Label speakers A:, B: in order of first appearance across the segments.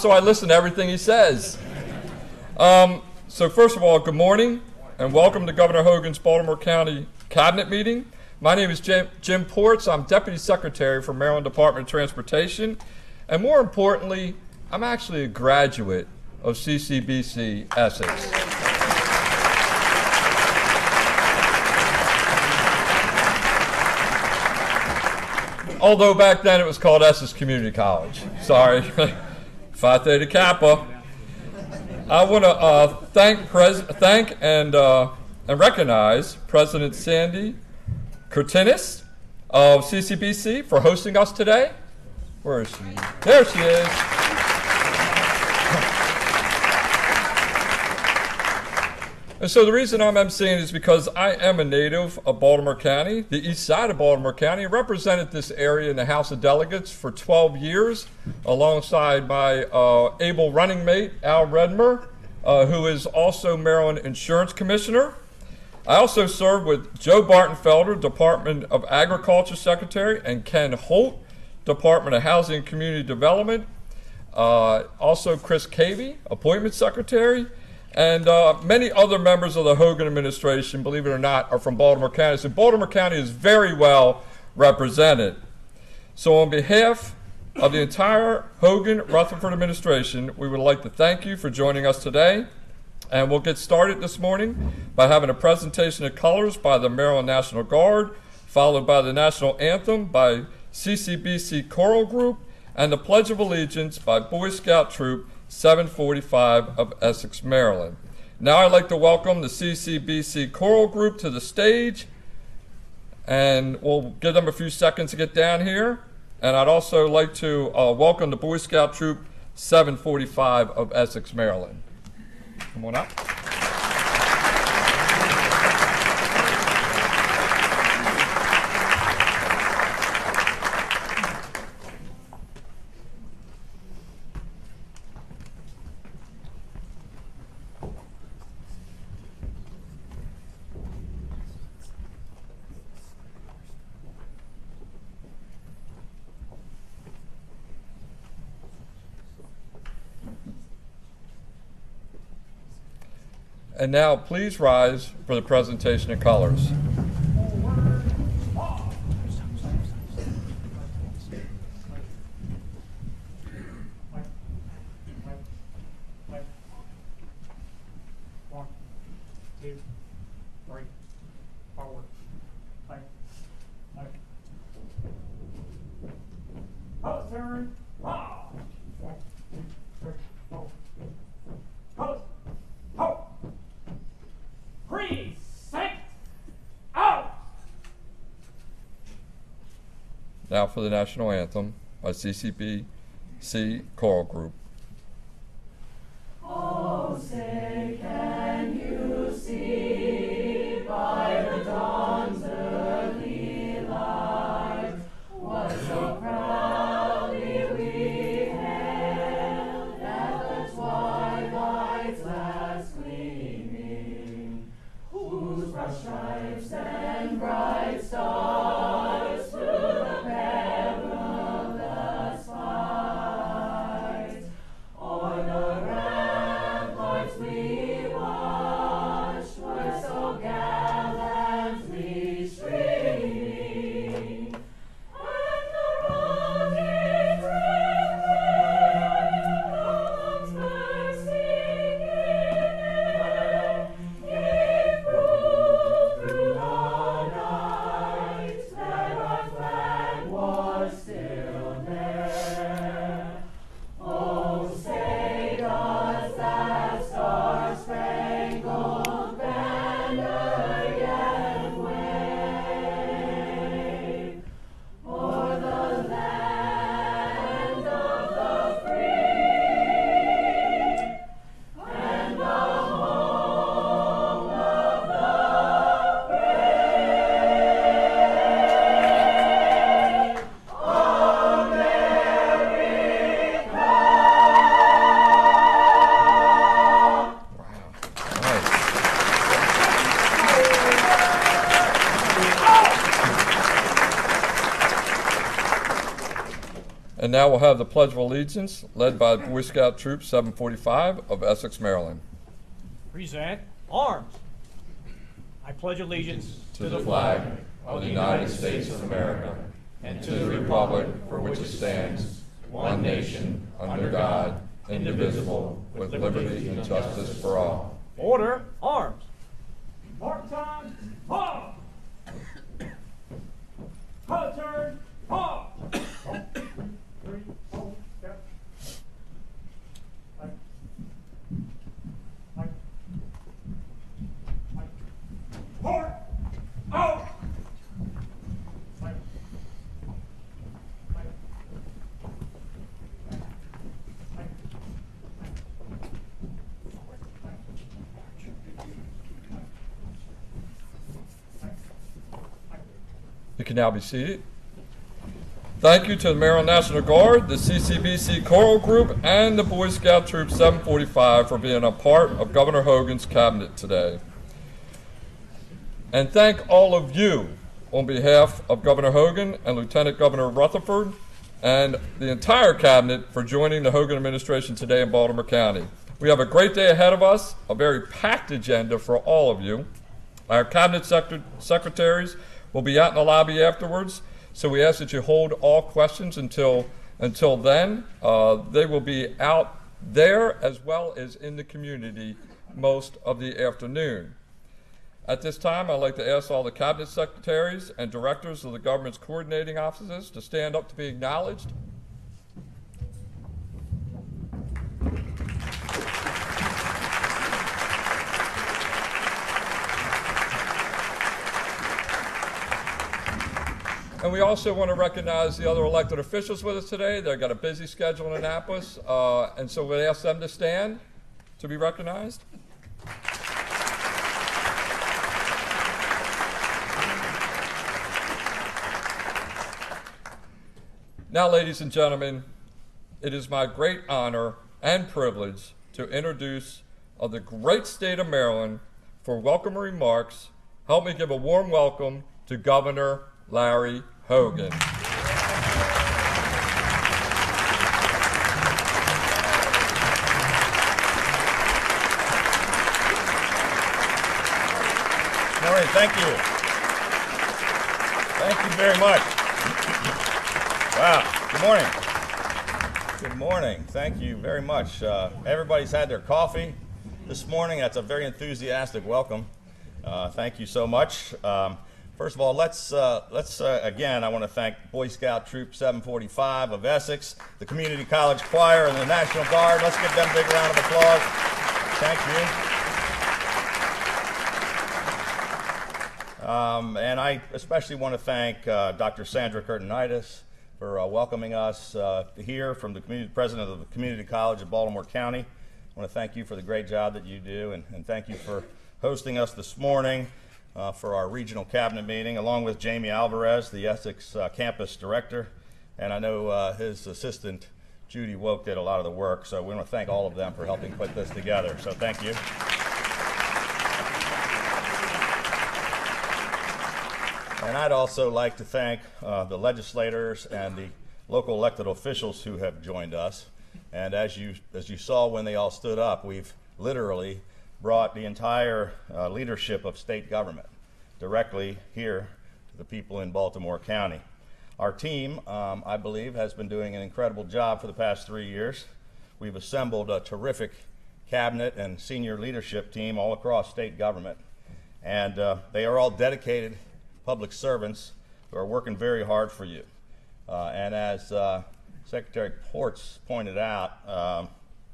A: so I listen to everything he says. So first of all, good morning, and welcome to Governor Hogan's Baltimore County Cabinet meeting. My name is Jim Ports. I'm Deputy Secretary for Maryland Department of Transportation, and more importantly, I'm actually a graduate of CCBC Essex. Although back then it was called Essex Community College. Sorry, Phi Theta Kappa. I want to thank and recognize President Sandy Curtinis of CCBC for hosting us today. Where is she? There she is. And so the reason I'm emceeing is because I am a native of Baltimore County, the east side of Baltimore County, and represented this area in the House of Delegates for 12 years alongside my able running mate, Al Redmer, who is also Maryland Insurance Commissioner. I also served with Joe Bartenfelder, Department of Agriculture Secretary, and Ken Holt, Department of Housing and Community Development. Also Chris Cavey, Appointment Secretary. And many other members of the Hogan administration, believe it or not, are from Baltimore County. So Baltimore County is very well represented. So on behalf of the entire Hogan-Rutherford administration, we would like to thank you for joining us today. And we'll get started this morning by having a presentation of colors by the Maryland National Guard, followed by the national anthem by CCBC Choral Group, and the Pledge of Allegiance by Boy Scout Troop 745 of Essex, Maryland. Now I'd like to welcome the CCBC Choral Group to the stage, and we'll give them a few seconds to get down here. And I'd also like to welcome the Boy Scout Troop 745 of Essex, Maryland. Come on up. And now, please rise for the presentation of colors. Now for the national anthem by CCBC Choral Group.
B: Oh, say, can you see by the dawn's early light what so proudly we hailed at the twilight's last gleaming, whose broad stripes and bright stars through the perilous fight o'er the ramparts we
A: now we'll have the Pledge of Allegiance led by Boy Scout Troop 745 of Essex, Maryland.
C: Present arms. I pledge allegiance
A: To the flag of the United States of America and to the republic for which it stands, one nation, under God, indivisible, with liberty and justice for all.
C: Order, arms. Mark time, pause. Color turn, pause. 3, 4, step. Right. Right. Right. Port, out. Right. Right. Right.
A: You can now be seated. Thank you to the Maryland National Guard, the CCBC Choral Group, and the Boy Scout Troop 745 for being a part of Governor Hogan's cabinet today. And thank all of you on behalf of Governor Hogan and Lieutenant Governor Rutherford and the entire cabinet for joining the Hogan administration today in Baltimore County. We have a great day ahead of us, a very packed agenda for all of you. Our cabinet secretaries will be out in the lobby afterwards, so we ask that you hold all questions until then. They will be out there as well as in the community most of the afternoon. At this time, I'd like to ask all the cabinet secretaries and directors of the government's coordinating offices to stand up to be acknowledged. And we also want to recognize the other elected officials with us today. They've got a busy schedule in Annapolis, and so we ask them to stand to be recognized. Now, ladies and gentlemen, it is my great honor and privilege to introduce the great state of Maryland for welcome remarks. Help me give a warm welcome to Governor Larry Hogan.
D: Good morning, thank you. Thank you very much. Wow, good morning. Good morning, thank you very much. Everybody's had their coffee this morning. That's a very enthusiastic welcome. Thank you so much. First of all, again, I want to thank Boy Scout Troop 745 of Essex, the Community College Choir, and the National Guard. Let's give them a big round of applause. Thank you. And I especially want to thank Dr. Sandra Curtinitis for welcoming us here from the president of the Community College of Baltimore County. I want to thank you for the great job that you do, and thank you for hosting us this morning for our regional cabinet meeting, along with Jamie Alvarez, the Essex campus director, and I know his assistant, Judy Woke, did a lot of the work, so we want to thank all of them for helping put this together, so thank you. And I'd also like to thank the legislators and the local elected officials who have joined us, and as you saw when they all stood up, we've literally brought the entire leadership of state government directly here to the people in Baltimore County. Our team, I believe, has been doing an incredible job for the past 3 years. We've assembled a terrific cabinet and senior leadership team all across state government, and they are all dedicated public servants who are working very hard for you. And as Secretary Ports pointed out,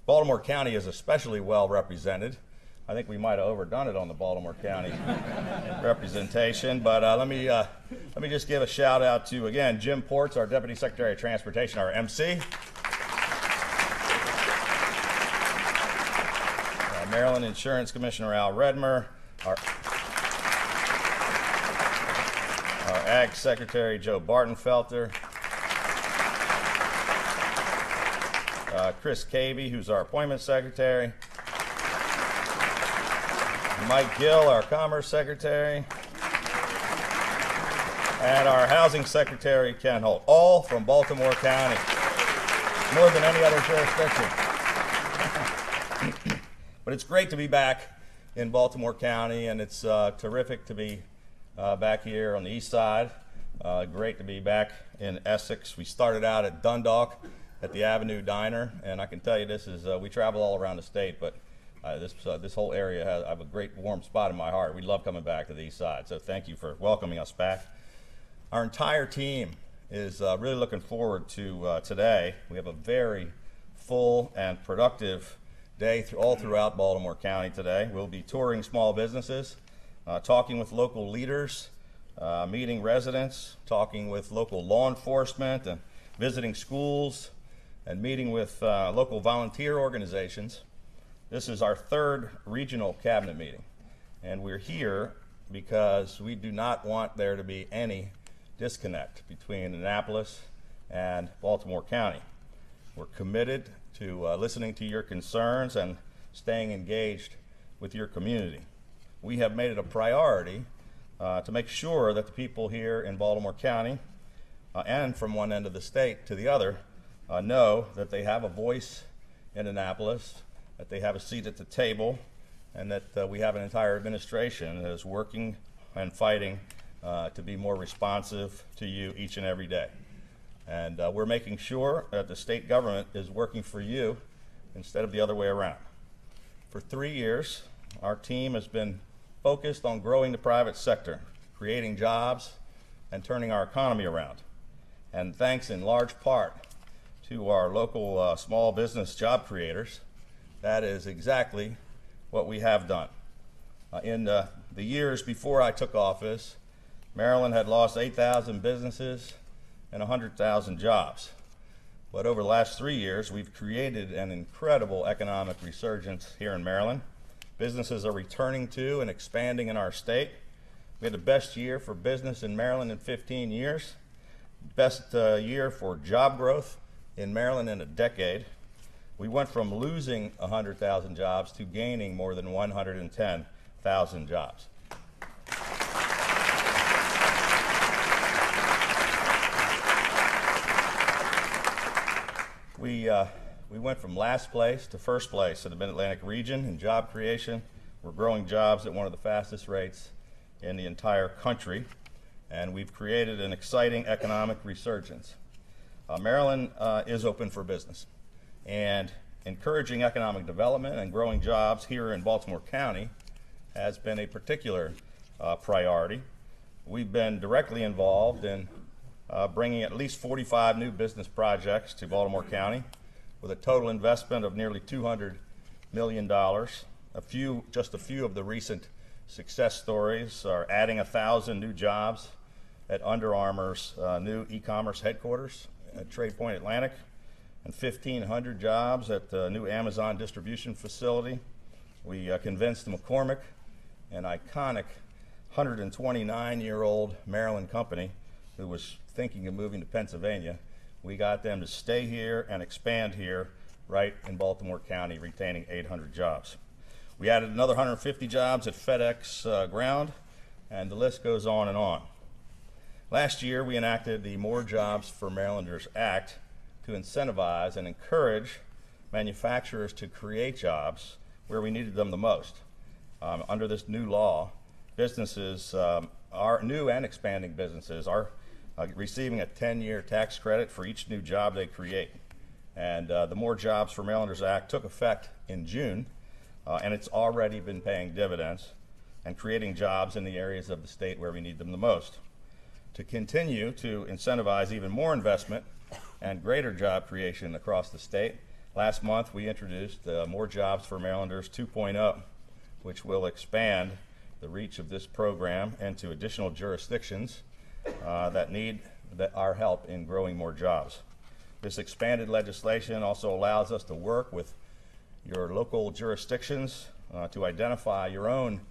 D: Baltimore County is especially well represented. I think we might have overdone it on the Baltimore County representation, but let me just give a shout out to, again, Jim Ports, our Deputy Secretary of Transportation, our MC. Maryland Insurance Commissioner Al Redmer, our Ag Secretary Joe Bartenfelter, Chris Cavey, who's our Appointment Secretary, Mike Gill, our Commerce Secretary, and our Housing Secretary, Ken Holt, all from Baltimore County. more than any other jurisdiction. But it's great to be back in Baltimore County, and it's terrific to be back here on the east side. Great to be back in Essex. We started out at Dundalk at the Avenue Diner, and I can tell you this is, we travel all around the state, but this whole area I have a great warm spot in my heart. We love coming back to the east side, so thank you for welcoming us back. Our entire team is really looking forward to today. We have a very full and productive day all throughout Baltimore County today. We'll be touring small businesses, talking with local leaders, meeting residents, talking with local law enforcement, and visiting schools, and meeting with local volunteer organizations. This is our third regional cabinet meeting, and we're here because we do not want there to be any disconnect between Annapolis and Baltimore County. We're committed to listening to your concerns and staying engaged with your community. We have made it a priority to make sure that the people here in Baltimore County and from one end of the state to the other know that they have a voice in Annapolis, that they have a seat at the table, and that we have an entire administration that is working and fighting to be more responsive to you each and every day. And we're making sure that the state government is working for you instead of the other way around. For 3 years, our team has been focused on growing the private sector, creating jobs, and turning our economy around. And thanks in large part to our local small business job creators, that is exactly what we have done. In the years before I took office, Maryland had lost 8,000 businesses and 100,000 jobs. But over the last 3 years, we've created an incredible economic resurgence here in Maryland. Businesses are returning to and expanding in our state. We had the best year for business in Maryland in 15 years, best year for job growth in Maryland in a decade. We went from losing 100,000 jobs to gaining more than 110,000 jobs. We went from last place to first place in the Mid-Atlantic region in job creation. We're growing jobs at one of the fastest rates in the entire country, and we've created an exciting economic resurgence. Maryland is open for business, and encouraging economic development and growing jobs here in Baltimore County has been a particular priority. We've been directly involved in bringing at least 45 new business projects to Baltimore County with a total investment of nearly $200 million. Just a few of the recent success stories are adding 1,000 new jobs at Under Armour's new e-commerce headquarters at Trade Point Atlantic, and 1,500 jobs at the new Amazon distribution facility. We convinced McCormick, an iconic 129-year-old Maryland company who was thinking of moving to Pennsylvania, we got them to stay here and expand here right in Baltimore County, retaining 800 jobs. We added another 150 jobs at FedEx Ground, and the list goes on and on. Last year, we enacted the More Jobs for Marylanders Act to incentivize and encourage manufacturers to create jobs where we needed them the most. Under this new law, businesses, our new and expanding businesses, are receiving a 10-year tax credit for each new job they create. And the More Jobs for Marylanders Act took effect in June, and it's already been paying dividends and creating jobs in the areas of the state where we need them the most. To continue to incentivize even more investment and greater job creation across the state, last month we introduced More Jobs for Marylanders 2.0, which will expand the reach of this program into additional jurisdictions that need our help in growing more jobs. This expanded legislation also allows us to work with your local jurisdictions to identify your own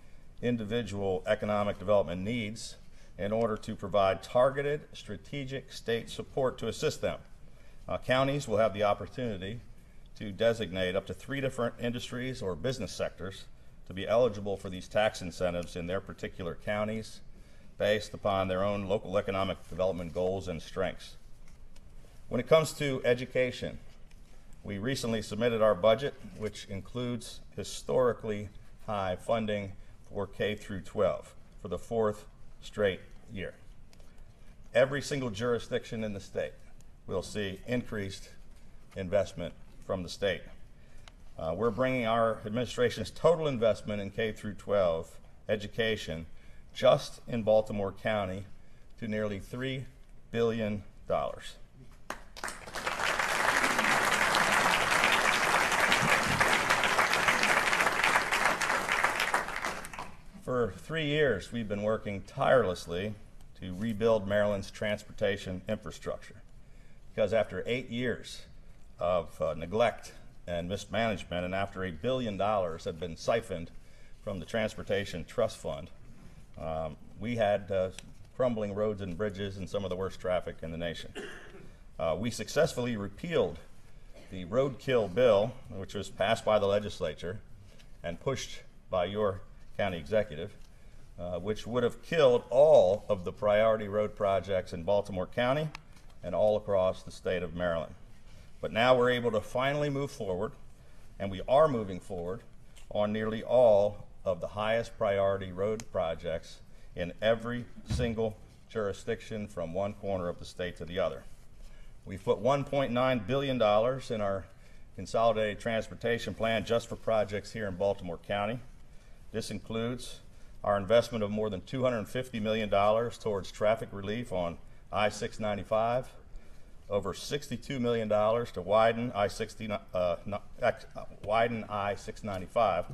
D: individual economic development needs in order to provide targeted strategic state support to assist them. Counties will have the opportunity to designate up to 3 different industries or business sectors to be eligible for these tax incentives in their particular counties based upon their own local economic development goals and strengths. When it comes to education, We recently submitted our budget, which includes historically high funding for K through 12 for the 4th straight year. Every single jurisdiction in the state will see increased investment from the state. We're bringing our administration's total investment in K through 12 education just in Baltimore County to nearly $3 billion. For 3 years, we've been working tirelessly to rebuild Maryland's transportation infrastructure, because after 8 years of neglect and mismanagement, and after $1 billion had been siphoned from the Transportation Trust Fund, we had crumbling roads and bridges and some of the worst traffic in the nation. We successfully repealed the roadkill bill, which was passed by the legislature and pushed by your county executive, which would have killed all of the priority road projects in Baltimore County and all across the state of Maryland. But now we're able to finally move forward, and we are moving forward on nearly all of the highest priority road projects in every single jurisdiction from one corner of the state to the other. We've put $1.9 billion in our consolidated transportation plan just for projects here in Baltimore County. This includes our investment of more than $250 million towards traffic relief on I-695, over $62 million to widen I-695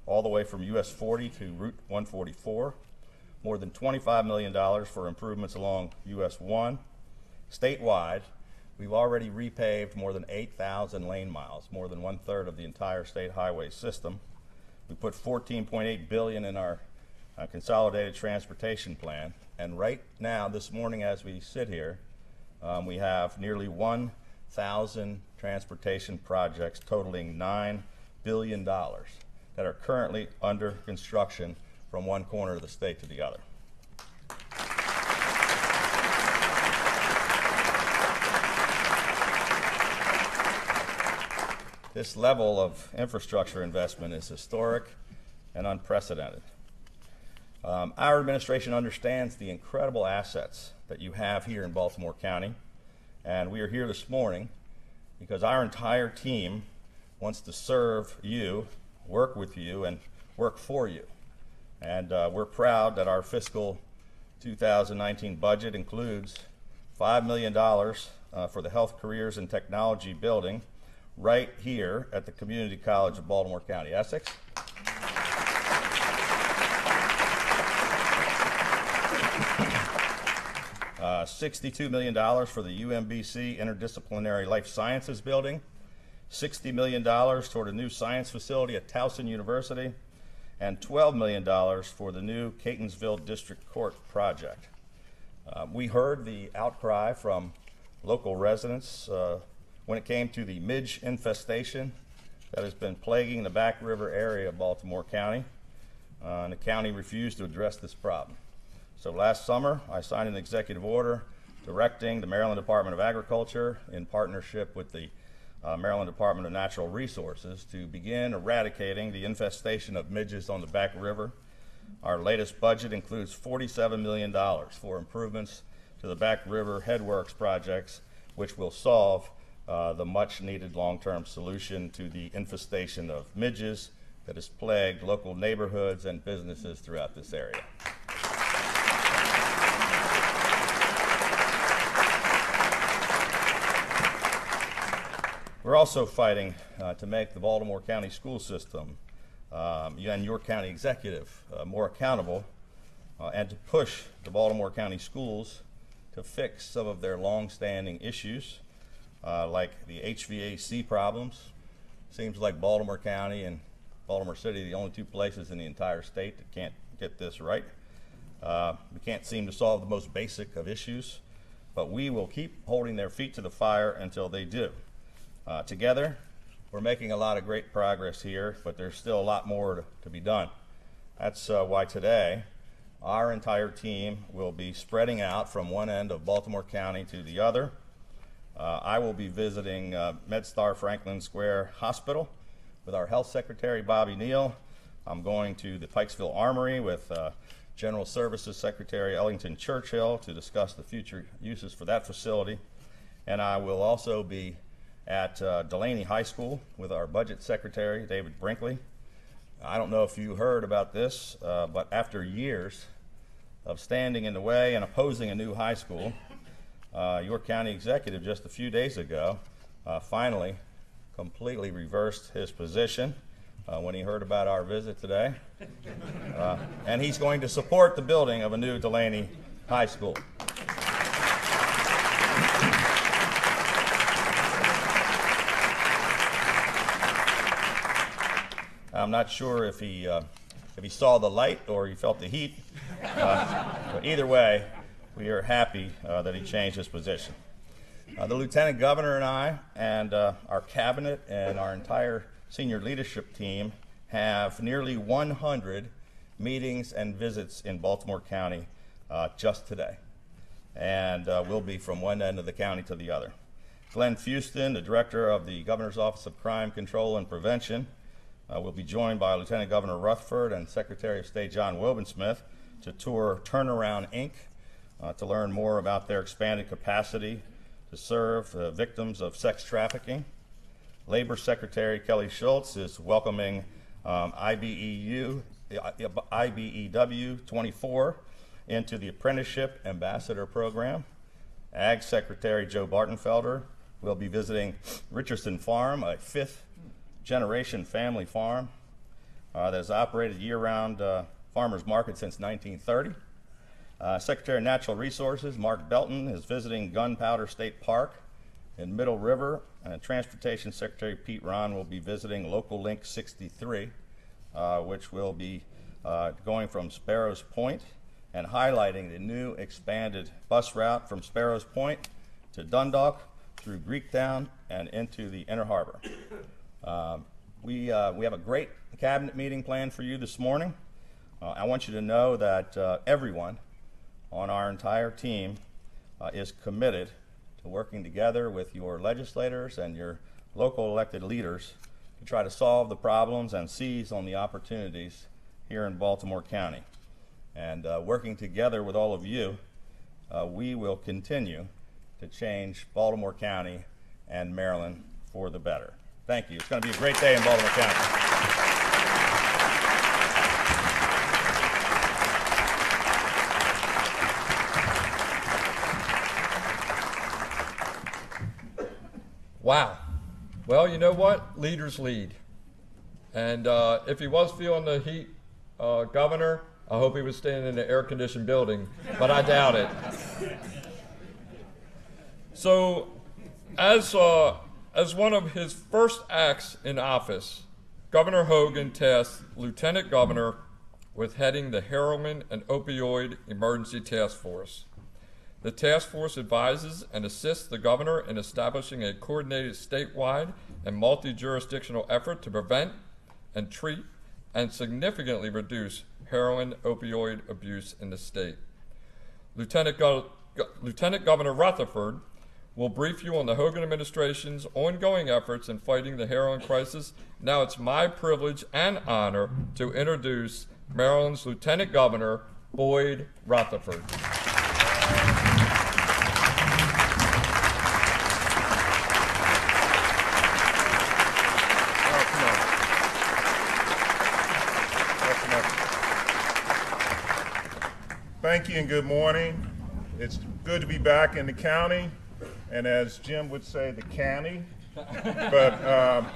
D: all the way from US 40 to Route 144, more than $25 million for improvements along US 1. Statewide, we've already repaved more than 8,000 lane miles, more than 1/3 of the entire state highway system. We put $14.8 billion in our consolidated transportation plan, and right now, this morning as we sit here, we have nearly 1,000 transportation projects totaling $9 billion that are currently under construction from one corner of the state to the other. This level of infrastructure investment is historic and unprecedented. Our administration understands the incredible assets that you have here in Baltimore County, and we are here this morning because our entire team wants to serve you, work with you, and work for you. And we're proud that our fiscal 2019 budget includes $5 million for the Health Careers and Technology building right here at the Community College of Baltimore County, Essex. $62 million for the UMBC Interdisciplinary Life Sciences building, $60 million toward a new science facility at Towson University, and $12 million for the new Catonsville District Court project. We heard the outcry from local residents when it came to the midge infestation that has been plaguing the Back River area of Baltimore County, and the county refused to address this problem. So last summer, I signed an executive order directing the Maryland Department of Agriculture in partnership with the Maryland Department of Natural Resources to begin eradicating the infestation of midges on the Back River. Our latest budget includes $47 million for improvements to the Back River headworks projects, which will solve the much-needed long-term solution to the infestation of midges that has plagued local neighborhoods and businesses throughout this area. We're also fighting to make the Baltimore County school system and your county executive more accountable and to push the Baltimore County schools to fix some of their long-standing issues like the HVAC problems. Seems like Baltimore County and Baltimore City are the only two places in the entire state that can't get this right. We can't seem to solve the most basic of issues, but we will keep holding their feet to the fire until they do. Together, we're making a lot of great progress here, but there's still a lot more to be done. That's why today, our entire team will be spreading out from one end of Baltimore County to the other. I will be visiting MedStar Franklin Square Hospital with our Health Secretary, Bobby Neal. I'm going to the Pikesville Armory with General Services Secretary Ellington Churchill to discuss the future uses for that facility. And I will also be at Delaney High School with our Budget Secretary, David Brinkley. I don't know if you heard about this, but after years of standing in the way and opposing a new high school, your county executive just a few days ago finally completely reversed his position when he heard about our visit today. And he's going to support the building of a new Delaney High School. I'm not sure if he saw the light or he felt the heat, but either way, we are happy that he changed his position. The Lieutenant Governor and I and our cabinet and our entire senior leadership team have nearly 100 meetings and visits in Baltimore County just today, and we'll be from one end of the county to the other. Glenn Fuston, the Director of the Governor's Office of Crime Control and Prevention, will be joined by Lieutenant Governor Rutherford and Secretary of State John Wobensmith to tour Turnaround, Inc., to learn more about their expanded capacity to serve victims of sex trafficking. Labor Secretary Kelly Schultz is welcoming IBEW 24 into the Apprenticeship Ambassador Program. Ag Secretary Joe Bartenfelder will be visiting Richardson Farm, a fifth-generation family farm that has operated year-round farmers market since 1930. Secretary of Natural Resources Mark Belton is visiting Gunpowder State Park in Middle River, and Transportation Secretary Pete Ron will be visiting Local Link 63, which will be going from Sparrows Point and highlighting the new expanded bus route from Sparrows Point to Dundalk through Greektown and into the Inner Harbor. We have a great cabinet meeting planned for you this morning. I want you to know that everyone on our entire team is committed to working together with your legislators and your local elected leaders to try to solve the problems and seize on the opportunities here in Baltimore County. And working together with all of you, we will continue to change Baltimore County and Maryland for the better. Thank you. It's going to be a great day in Baltimore County.
A: Wow. Well, you know what? Leaders lead. And if he was feeling the heat, Governor, I hope he was staying in an air-conditioned building, but I doubt it. So, as one of his first acts in office, Governor Hogan tasked Lieutenant Governor with heading the Heroin and Opioid Emergency Task Force. The task force advises and assists the governor in establishing a coordinated statewide and multi-jurisdictional effort to prevent and treat and significantly reduce heroin opioid abuse in the state. Lieutenant Governor Rutherford will brief you on the Hogan administration's ongoing efforts in fighting the heroin crisis. Now it's my privilege and honor to introduce Maryland's Lieutenant Governor, Boyd Rutherford.
E: Thank you and good morning. It's good to be back in the county, and as Jim would say, the county, but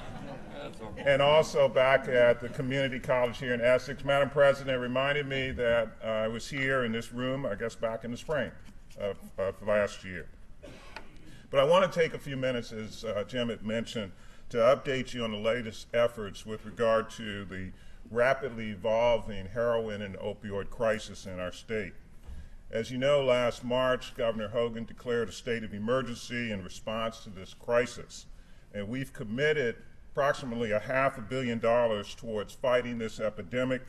E: and also back at the community college here in Essex. Madam President reminded me that I was here in this room, I guess back in the spring of last year. But I want to take a few minutes, as Jim had mentioned, to update you on the latest efforts with regard to the rapidly evolving heroin and opioid crisis in our state. As you know, last March, Governor Hogan declared a state of emergency in response to this crisis, and we've committed approximately $500 million towards fighting this epidemic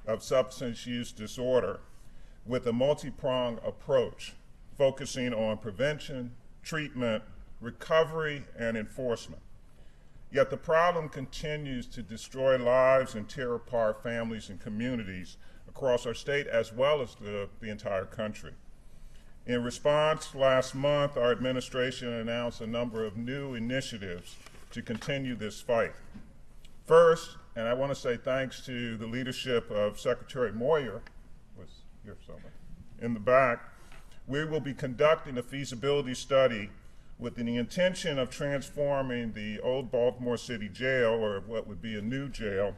E: of substance use disorder with a multi-pronged approach, focusing on prevention, treatment, recovery, and enforcement. Yet the problem continues to destroy lives and tear apart families and communities across our state as well as the entire country. In response, last month, our administration announced a number of new initiatives to continue this fight. First, and I want to say thanks to the leadership of Secretary Moyer, who's here somewhere, in the back, we will be conducting a feasibility study with the intention of transforming the old Baltimore City Jail, or what would be a new jail,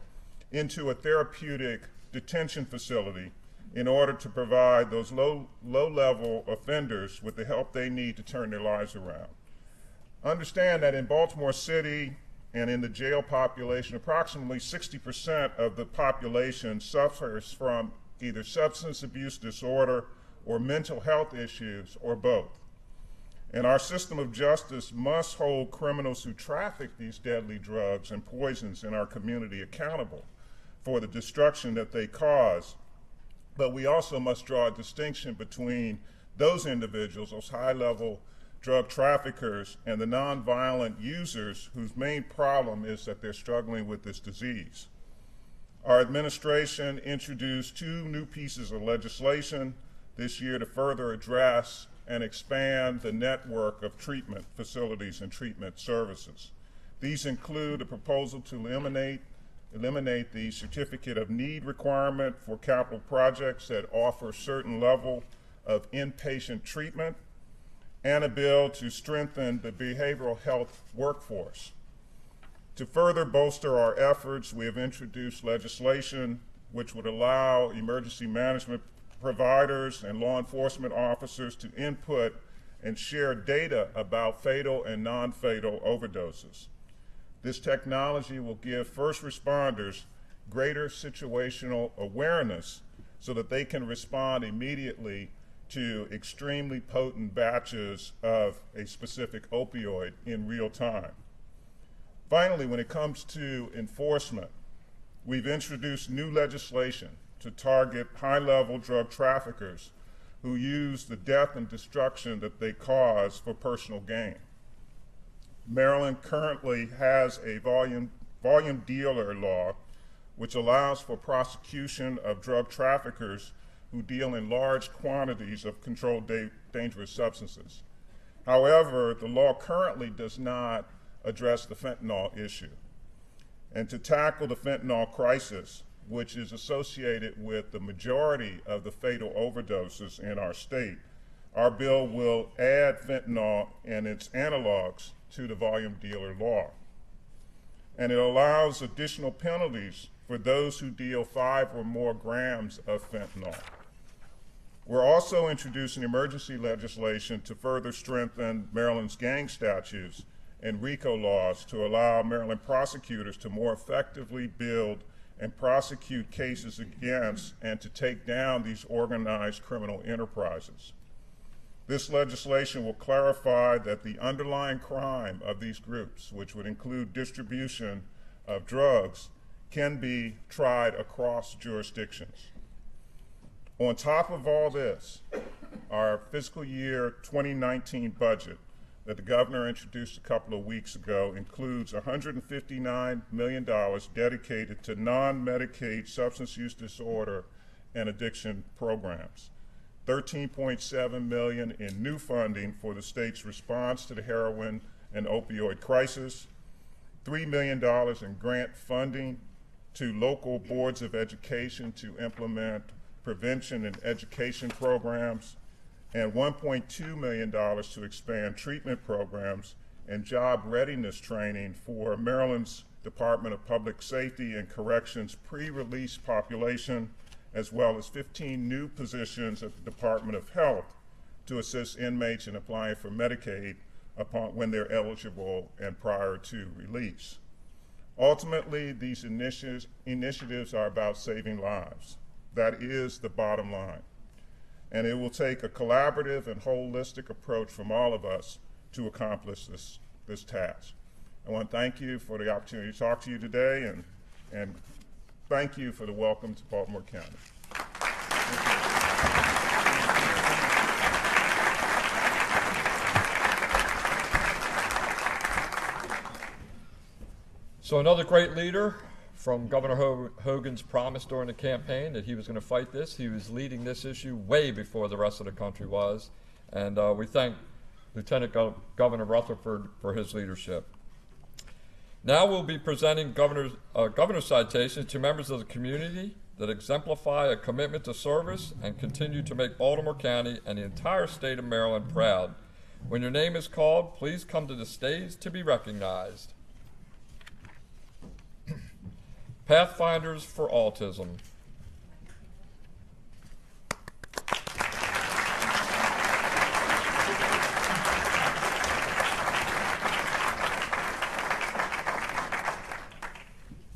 E: into a therapeutic detention facility in order to provide those low-level offenders with the help they need to turn their lives around. Understand that in Baltimore City and in the jail population, approximately 60% of the population suffers from either substance abuse disorder or mental health issues, or both. And our system of justice must hold criminals who traffic these deadly drugs and poisons in our community accountable for the destruction that they cause. But we also must draw a distinction between those individuals, those high-level drug traffickers, and the nonviolent users whose main problem is that they're struggling with this disease. Our administration introduced 2 new pieces of legislation this year to further address and expand the network of treatment facilities and treatment services. These include a proposal to eliminate the certificate of need requirement for capital projects that offer certain level of inpatient treatment, and a bill to strengthen the behavioral health workforce. To further bolster our efforts, we have introduced legislation which would allow emergency management providers and law enforcement officers to input and share data about fatal and non-fatal overdoses. This technology will give first responders greater situational awareness so that they can respond immediately to extremely potent batches of a specific opioid in real time. Finally, when it comes to enforcement, we've introduced new legislation to target high-level drug traffickers who use the death and destruction that they cause for personal gain. Maryland currently has a volume dealer law which allows for prosecution of drug traffickers who deal in large quantities of controlled dangerous substances. However, the law currently does not address the fentanyl issue. And to tackle the fentanyl crisis, which is associated with the majority of the fatal overdoses in our state, our bill will add fentanyl and its analogs to the volume dealer law. And it allows additional penalties for those who deal 5 or more grams of fentanyl. We're also introducing emergency legislation to further strengthen Maryland's gang statutes and RICO laws to allow Maryland prosecutors to more effectively build and prosecute cases against and to take down these organized criminal enterprises. This legislation will clarify that the underlying crime of these groups, which would include distribution of drugs, can be tried across jurisdictions. On top of all this, our fiscal year 2019 budget that the governor introduced a couple of weeks ago includes $159 million dedicated to non-Medicaid substance use disorder and addiction programs, $13.7 million in new funding for the state's response to the heroin and opioid crisis, $3 million in grant funding to local boards of education to implement prevention and education programs, and $1.2 million to expand treatment programs and job readiness training for Maryland's Department of Public Safety and Corrections pre-release population, as well as 15 new positions at the Department of Health to assist inmates in applying for Medicaid when they're eligible and prior to release. Ultimately, these initiatives are about saving lives. That is the bottom line. And it will take a collaborative and holistic approach from all of us to accomplish this task. I want to thank you for the opportunity to talk to you today, and thank you for the welcome to Baltimore County.
A: So another great leader from Governor Hogan's promise during the campaign that he was going to fight this. He was leading this issue way before the rest of the country was. And we thank Lieutenant Governor Rutherford for his leadership. Now we'll be presenting governor's citations to members of the community that exemplify a commitment to service and continue to make Baltimore County and the entire state of Maryland proud. When your name is called, please come to the stage to be recognized. Pathfinders for Autism.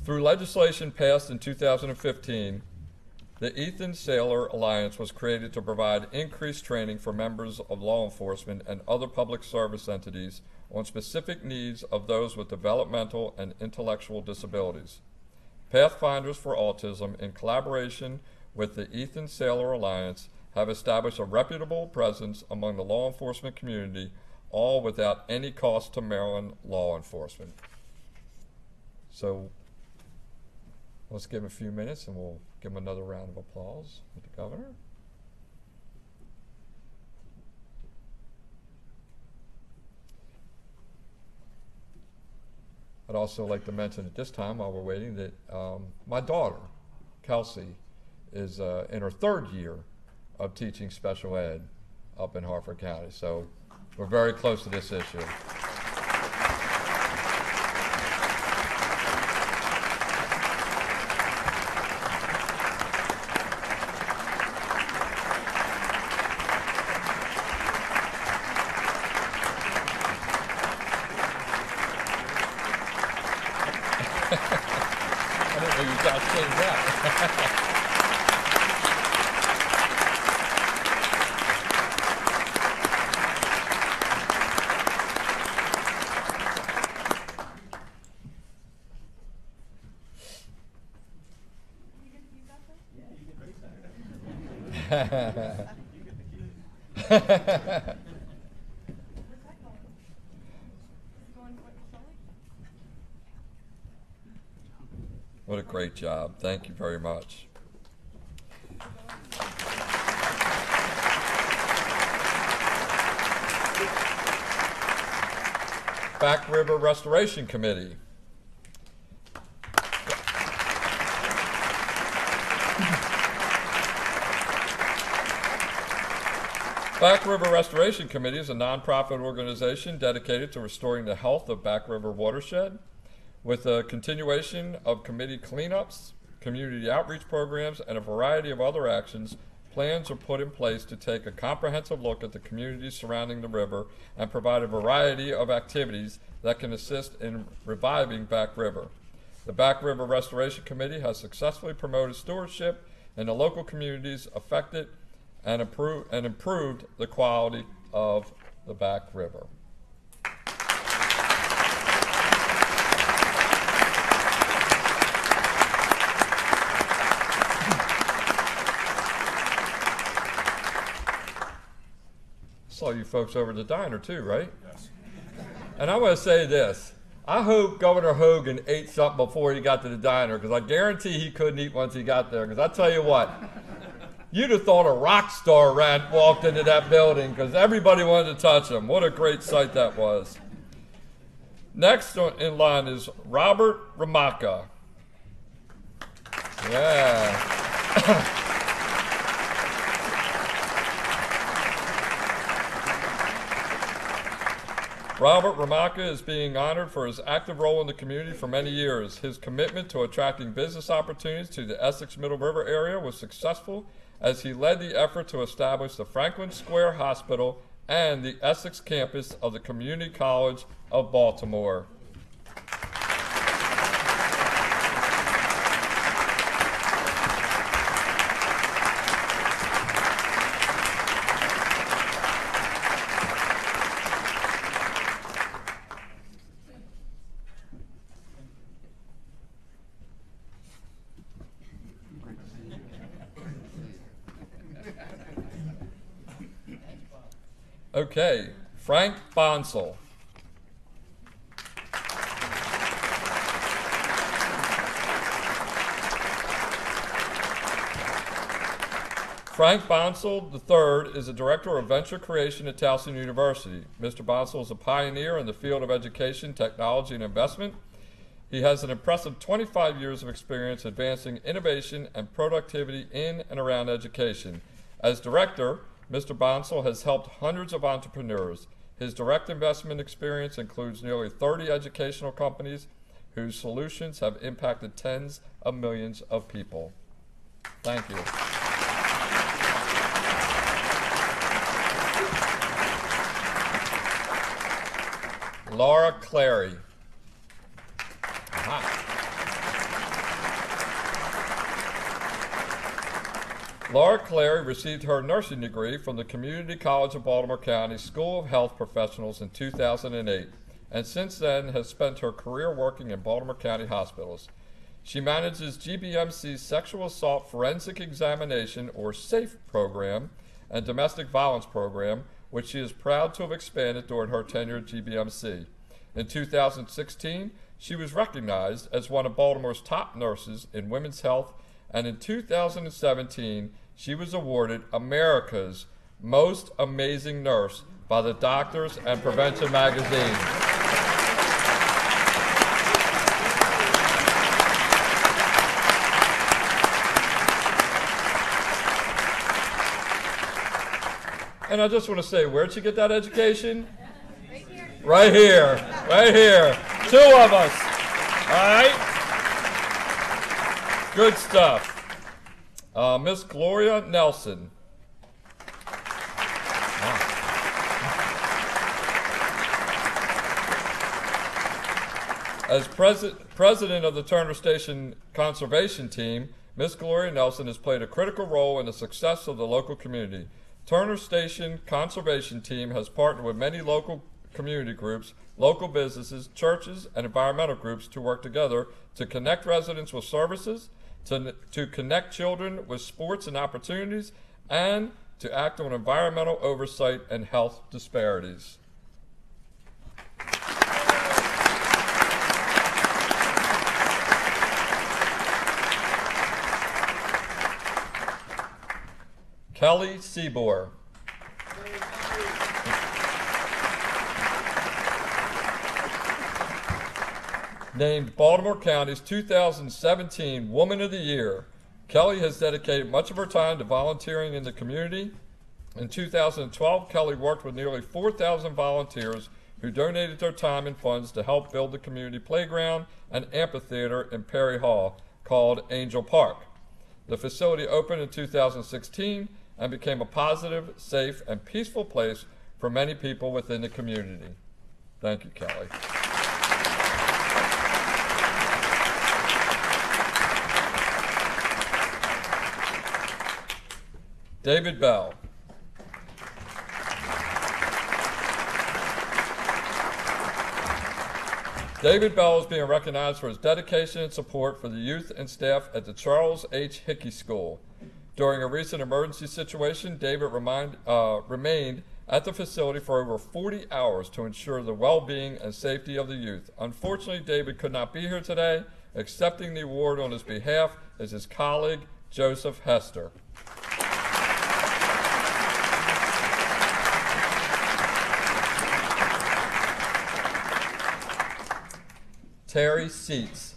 A: Through legislation passed in 2015, the Ethan Saylor Alliance was created to provide increased training for members of law enforcement and other public service entities on specific needs of those with developmental and intellectual disabilities. Pathfinders for Autism, in collaboration with the Ethan Saylor Alliance, have established a reputable presence among the law enforcement community, all without any cost to Maryland law enforcement. So let's give him a few minutes and we'll give him another round of applause with the governor. I'd also like to mention at this time, while we're waiting, that my daughter, Kelsey, is in her third year of teaching special ed up in Harford County. So we're very close to this issue. I didn't know you guys changed that. What a great job. Thank you very much. Back River Restoration Committee. Back River Restoration Committee is a nonprofit organization dedicated to restoring the health of Back River watershed. With a continuation of committee cleanups, community outreach programs, and a variety of other actions, plans are put in place to take a comprehensive look at the communities surrounding the river and provide a variety of activities that can assist in reviving Back River. The Back River Restoration Committee has successfully promoted stewardship in the local communities affected and improved the quality of the Back River. Saw you folks over at the diner too, right?
E: Yes.
A: And I want to say this. I hope Governor Hogan ate something before he got to the diner, because I guarantee he couldn't eat once he got there. Because I tell you what, you'd have thought a rock star walked into that building, because everybody wanted to touch him. What a great sight that was. Next in line is Robert Ramaka. Yeah. Robert Ramaka is being honored for his active role in the community for many years. His commitment to attracting business opportunities to the Essex Middle River area was successful as he led the effort to establish the Franklin Square Hospital and the Essex campus of the Community College of Baltimore. Okay, Frank Bonsall. Frank Bonsall III is the Director of Venture Creation at Towson University. Mr. Bonsall is a pioneer in the field of education, technology, and investment. He has an impressive 25 years of experience advancing innovation and productivity in and around education. As Director, Mr. Bonsall has helped hundreds of entrepreneurs. His direct investment experience includes nearly 30 educational companies whose solutions have impacted tens of millions of people. Thank you. Laura Clary. Laura Clary received her nursing degree from the Community College of Baltimore County School of Health Professionals in 2008, and since then has spent her career working in Baltimore County hospitals. She manages GBMC's Sexual Assault Forensic Examination, or SAFE program, and Domestic Violence program, which she is proud to have expanded during her tenure at GBMC. In 2016, she was recognized as one of Baltimore's top nurses in women's health, and in 2017, she was awarded America's Most Amazing Nurse by the Doctors and Prevention magazine. And I just want to say, where'd you get that education? Right here. Right here. Two of us. All right? Good stuff. Miss Gloria Nelson. As president of the Turner Station Conservation Team, Miss Gloria Nelson has played a critical role in the success of the local community. Turner Station Conservation Team has partnered with many local community groups, local businesses, churches, and environmental groups to work together to connect residents with services, to connect children with sports and opportunities, and to act on environmental oversight and health disparities. Kelly Seabor. Named Baltimore County's 2017 Woman of the Year, Kelly has dedicated much of her time to volunteering in the community. In 2012, Kelly worked with nearly 4,000 volunteers who donated their time and funds to help build the community playground and amphitheater in Perry Hall called Angel Park. The facility opened in 2016 and became a positive, safe, and peaceful place for many people within the community. Thank you, Kelly. David Bell. David Bell is being recognized for his dedication and support for the youth and staff at the Charles H. Hickey School. During a recent emergency situation, David remained at the facility for over 40 hours to ensure the well-being and safety of the youth. Unfortunately, David could not be here today. Accepting the award on his behalf is his colleague, Joseph Hester. Terry Seats.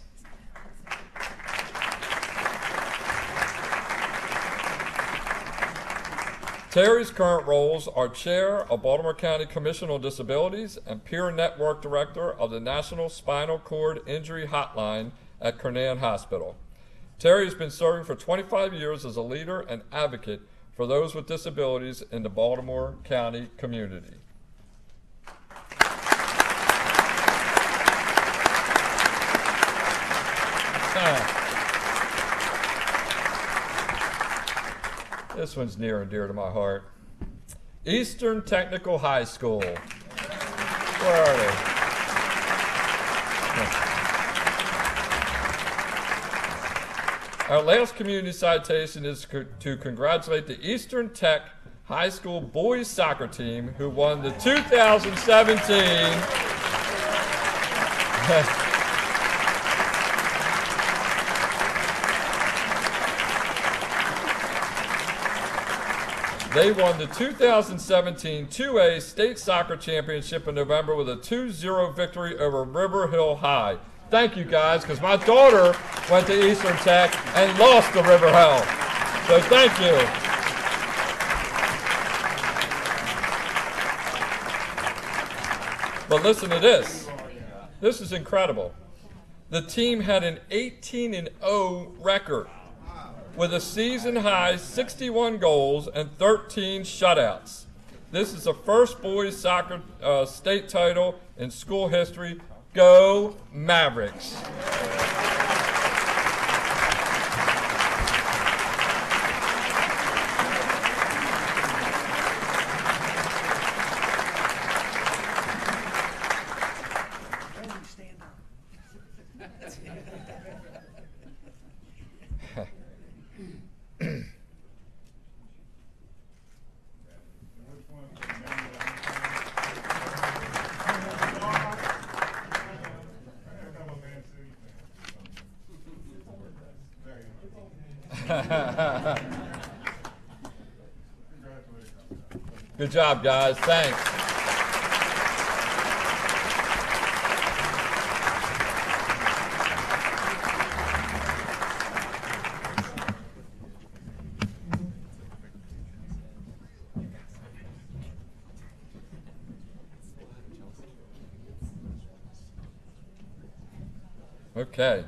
A: Terry's current roles are Chair of Baltimore County Commission on Disabilities and Peer Network Director of the National Spinal Cord Injury Hotline at Kernan Hospital. Terry has been serving for 25 years as a leader and advocate for those with disabilities in the Baltimore County community. This one's near and dear to my heart. Eastern Technical High School. Where are they? Our last community citation is to congratulate the Eastern Tech High School boys soccer team who won the 2017 They won the 2017 2A State Soccer Championship in November with a 2-0 victory over River Hill High. Thank you guys, because my daughter went to Eastern Tech and lost to River Hill. So thank you. But listen to this. This is incredible. The team had an 18-0 record with a season-high 61 goals and 13 shutouts. This is the first boys soccer state title in school history. Go Mavericks! Good job, guys. Thanks. Okay.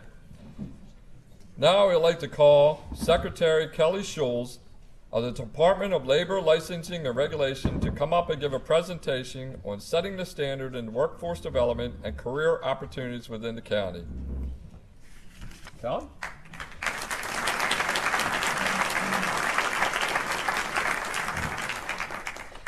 A: Now I would like to call Secretary Kelly Schulz of the Department of Labor, Licensing, and Regulation to come up and give a presentation on setting the standard in workforce development and career opportunities within the county. Kelly?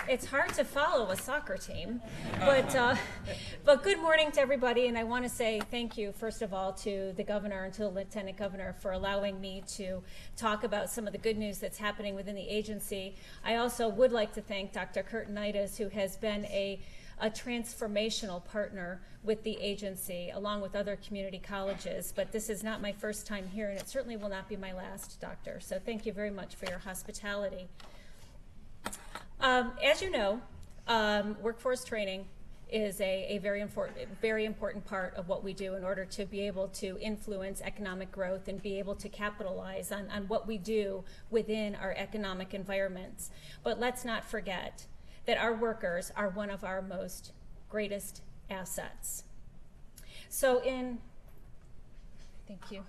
F: It's hard to follow a soccer team, but good morning to everybody, and I want to say thank you, first of all, to the governor and to the lieutenant governor for allowing me to talk about some of the good news that's happening within the agency. I also would like to thank Dr. Curtinitis, who has been a transformational partner with the agency, along with other community colleges, but this is not my first time here, and it certainly will not be my last, Doctor, so thank you very much for your hospitality. As you know, workforce training is a very important part of what we do in order to be able to influence economic growth and be able to capitalize on what we do within our economic environments. But let's not forget that our workers are one of our most greatest assets. So thank you.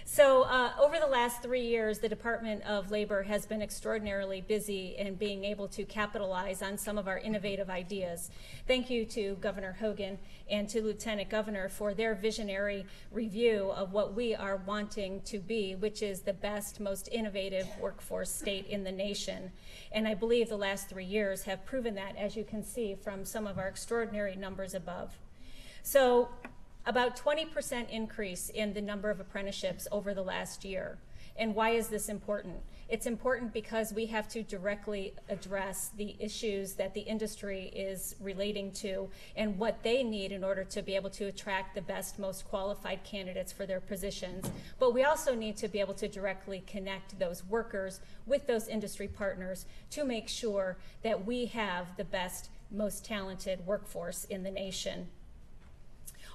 F: So over the last 3 years, the Department of Labor has been extraordinarily busy in being able to capitalize on some of our innovative ideas. Thank you to Governor Hogan and to Lieutenant Governor for their visionary review of what we are wanting to be, which is the best, most innovative workforce state in the nation. And I believe the last 3 years have proven that, as you can see from some of our extraordinary numbers above. So, about 20% increase in the number of apprenticeships over the last year. And why is this important? It's important because we have to directly address the issues that the industry is relating to and what they need in order to be able to attract the best, most qualified candidates for their positions. But we also need to be able to directly connect those workers with those industry partners to make sure that we have the best, most talented workforce in the nation.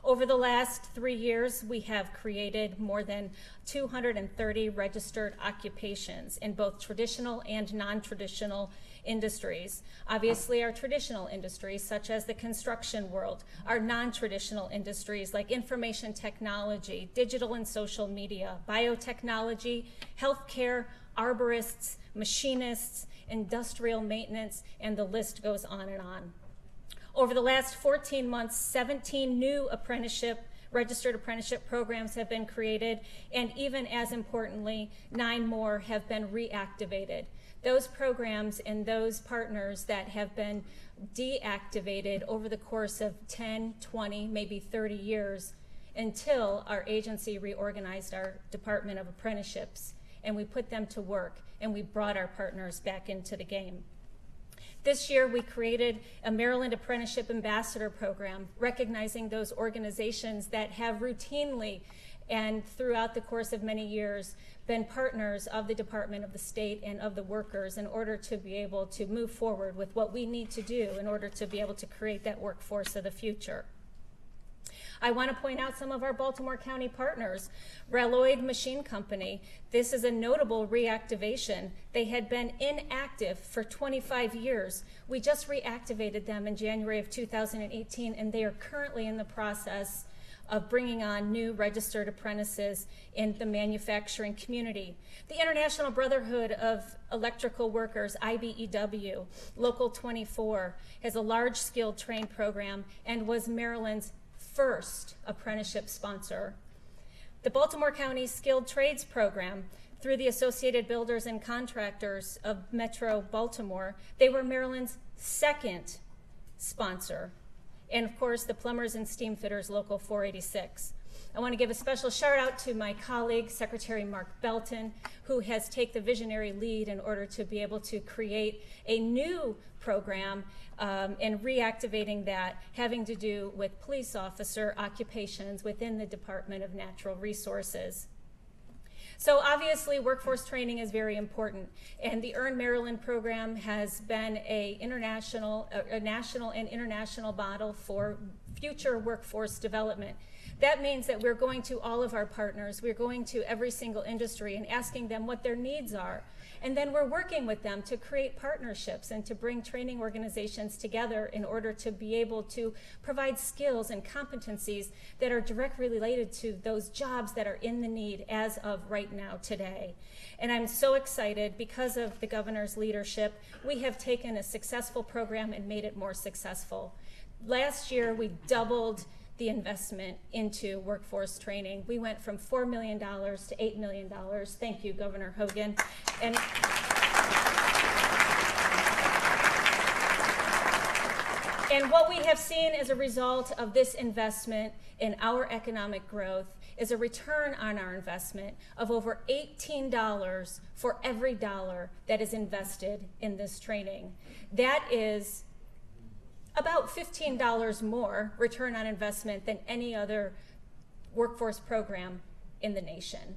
F: Over the last 3 years, we have created more than 230 registered occupations in both traditional and non-traditional industries. Obviously, our traditional industries, such as the construction world, our non-traditional industries like information technology, digital and social media, biotechnology, healthcare, arborists, machinists, industrial maintenance, and the list goes on and on. Over the last 14 months, 17 new registered apprenticeship programs have been created, and even as importantly, 9 more have been reactivated. Those programs and those partners that have been deactivated over the course of 10, 20, maybe 30 years until our agency reorganized our Department of Apprenticeships, and we put them to work, and we brought our partners back into the game. This year, we created a Maryland Apprenticeship Ambassador Program, recognizing those organizations that have routinely and throughout the course of many years been partners of the Department, of the state, and of the workers in order to be able to move forward with what we need to do in order to be able to create that workforce of the future. I want to point out some of our Baltimore County partners. Ralloyd Machine Company, this is a notable reactivation. They had been inactive for 25 years. We just reactivated them in January of 2018, and they are currently in the process of bringing on new registered apprentices in the manufacturing community. The International Brotherhood of Electrical Workers, IBEW, Local 24, has a large skilled trained program and was Maryland's first apprenticeship sponsor. The Baltimore County Skilled Trades Program, through the Associated Builders and Contractors of Metro Baltimore, they were Maryland's second sponsor. And of course, the Plumbers and Steamfitters Local 486. I want to give a special shout out to my colleague, Secretary Mark Belton, who has taken the visionary lead in order to be able to create a new program and reactivating that, having to do with police officer occupations within the Department of Natural Resources. So obviously workforce training is very important, and the Earn Maryland program has been a national and international model for future workforce development. That means that we're going to all of our partners, we're going to every single industry and asking them what their needs are. And then we're working with them to create partnerships and to bring training organizations together in order to be able to provide skills and competencies that are directly related to those jobs that are in the need as of right now today. And I'm so excited because of the governor's leadership. We have taken a successful program and made it more successful. Last year, we doubled the investment into workforce training. We went from $4 million to $8 million. Thank you, Governor Hogan. And what we have seen as a result of this investment in our economic growth is a return on our investment of over $18 for every dollar that is invested in this training. That is about $15 more return on investment than any other workforce program in the nation.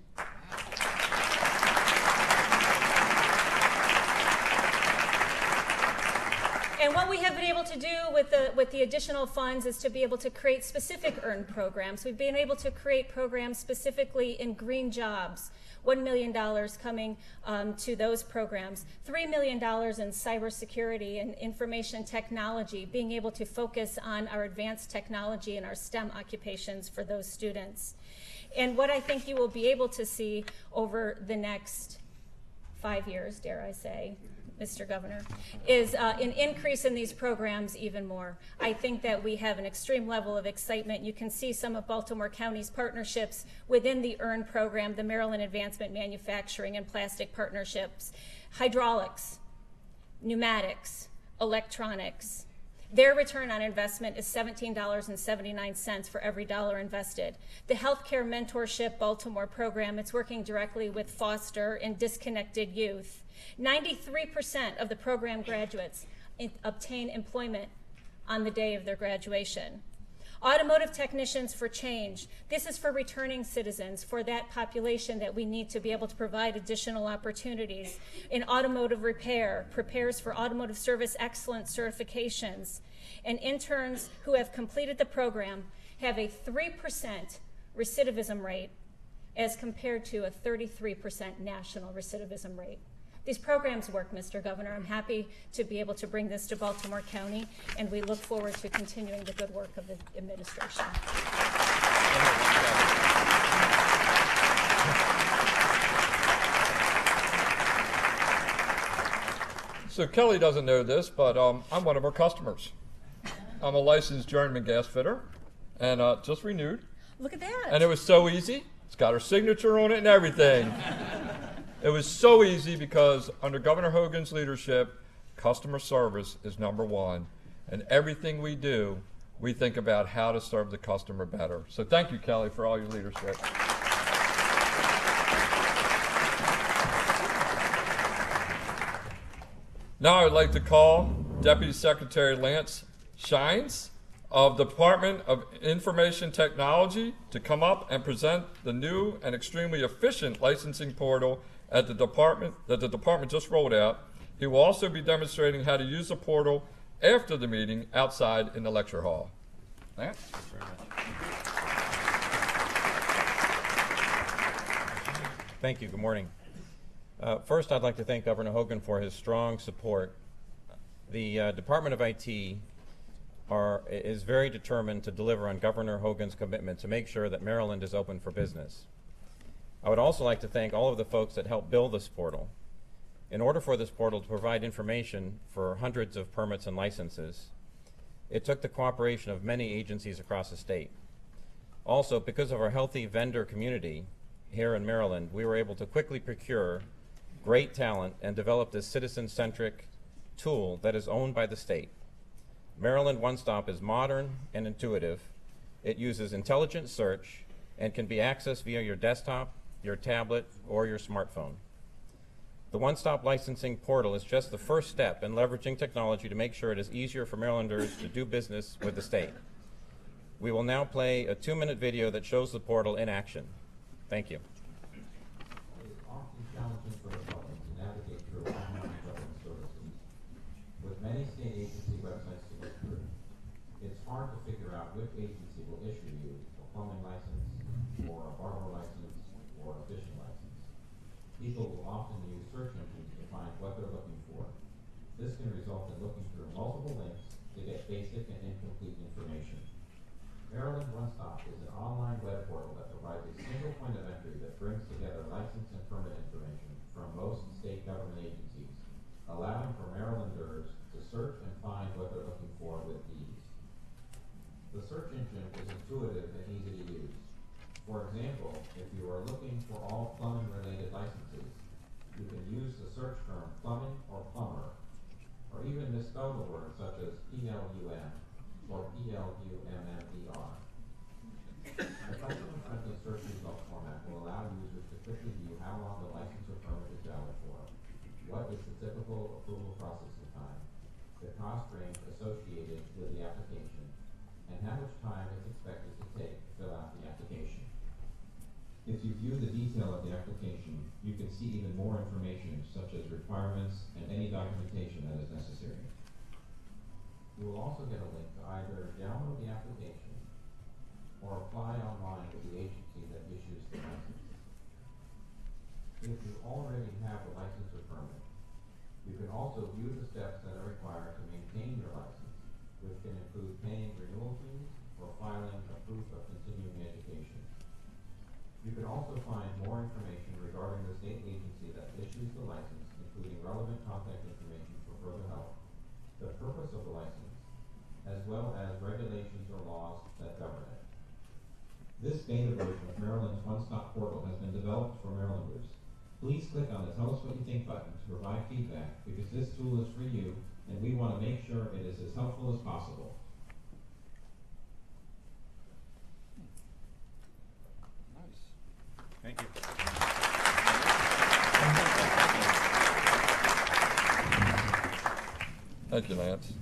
F: And what we have been able to do with the additional funds is to be able to create specific EARN programs. We've been able to create programs specifically in green jobs, $1 million coming to those programs, $3 million in cybersecurity and information technology, being able to focus on our advanced technology and our STEM occupations for those students. And what I think you will be able to see over the next 5 years, dare I say, Mr. Governor, is an increase in these programs even more. I think that we have an extreme level of excitement. You can see some of Baltimore County's partnerships within the EARN program, the Maryland Advancement Manufacturing and Plastic Partnerships, hydraulics, pneumatics, electronics. Their return on investment is $17.79 for every dollar invested. The Healthcare Mentorship Baltimore program, it's working directly with foster and disconnected youth. 93% of the program graduates obtain employment on the day of their graduation. Automotive Technicians for Change. This is for returning citizens, for that population that we need to be able to provide additional opportunities. In automotive repair, prepares for automotive service excellence certifications. And interns who have completed the program have a 3% recidivism rate as compared to a 33% national recidivism rate. These programs work, Mr. Governor. I'm happy to be able to bring this to Baltimore County, and we look forward to continuing the good work of the administration.
A: So Kelly doesn't know this, but I'm one of our customers. I'm a licensed journeyman gas fitter, and just renewed.
F: Look at that.
A: And it was so easy. It's got her signature on it and everything. It was so easy because under Governor Hogan's leadership, customer service is #1. And everything we do, we think about how to serve the customer better. So thank you, Kelly, for all your leadership. Now I would like to call Deputy Secretary Lance Shines of the Department of Information Technology to come up and present the new and extremely efficient licensing portal at the department that the department just rolled out. He will also be demonstrating how to use the portal after the meeting outside in the lecture hall. Lance?
G: Thank you. Good morning. First, I'd like to thank Governor Hogan for his strong support. The Department of IT is very determined to deliver on Governor Hogan's commitment to make sure that Maryland is open for business. I would also like to thank all of the folks that helped build this portal. In order for this portal to provide information for hundreds of permits and licenses, it took the cooperation of many agencies across the state. Also, because of our healthy vendor community here in Maryland, we were able to quickly procure great talent and develop this citizen-centric tool that is owned by the state. Maryland One Stop is modern and intuitive. It uses intelligent search and can be accessed via your desktop, your tablet, or your smartphone. The One Stop licensing portal is just the first step in leveraging technology to make sure it is easier for Marylanders to do business with the state. We will now play a 2-minute video that shows the portal in action. Thank you.
H: It is often challenging for the public to navigate through online government services. With many state agency websites to look through, it's hard to figure out which agency will issue you a plumbing license, or a barber license, or a fishing license. People will often use search engines to find what they're looking for. This can result in looking through multiple links to get basic and incomplete information. Maryland One Stop is an online web portal that provides a single point of entry that brings together license and permit information from most state government agencies, allowing for Marylanders to search and find what they're looking for with ease. The search engine is intuitive and easy to use. For example, if you are looking for all plumbing-related licenses, you can use the search term plumbing or plumber, or even misspell the word such as PLUM or PLUMMER. The customer-friendly search result format will allow users to quickly view how long the license or permit is valid for, what is the typical approval processing time, the cost range associated with the application, and how much time is expected to take to fill out the application. If you view the detail of the application, you can see even more information such as requirements and any documentation that is necessary. You will also get a link to either download the application or apply online with the agency that issues the license. If you already have a license or permit, you can also view the steps that are required to maintain your license, which can include paying renewal fees or filing a proof of continuing education. You can also find more information regarding the state agency that issues the license, including relevant contact information for further help, the purpose of the license, as well as regulations or laws that govern it. This beta version of Maryland's One Stop portal has been developed for Marylanders. Please click on the Tell Us What You Think button to provide feedback, because this tool is for you and we want to make sure it is as helpful as possible.
G: Thank you.
A: Thank you, Lance.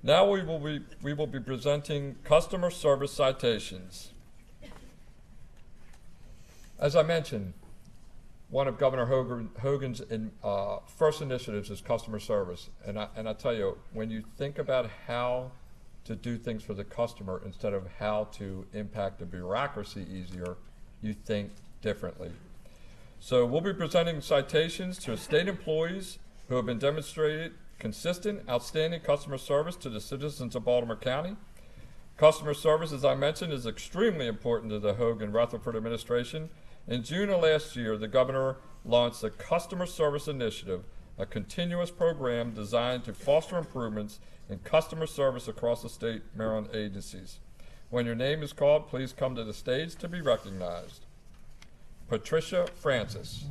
A: Now we will be presenting customer service citations. As I mentioned, one of Governor Hogan's first initiatives is customer service. And I tell you, when you think about how to do things for the customer instead of how to impact the bureaucracy easier, you think differently. So we'll be presenting citations to state employees who have been demonstrated consistent, outstanding customer service to the citizens of Baltimore County. Customer service, as I mentioned, is extremely important to the Hogan-Rutherford administration. In June of last year, the governor launched the Customer Service Initiative, a continuous program designed to foster improvements in customer service across the state Maryland agencies. When your name is called, please come to the stage to be recognized. Patricia Francis.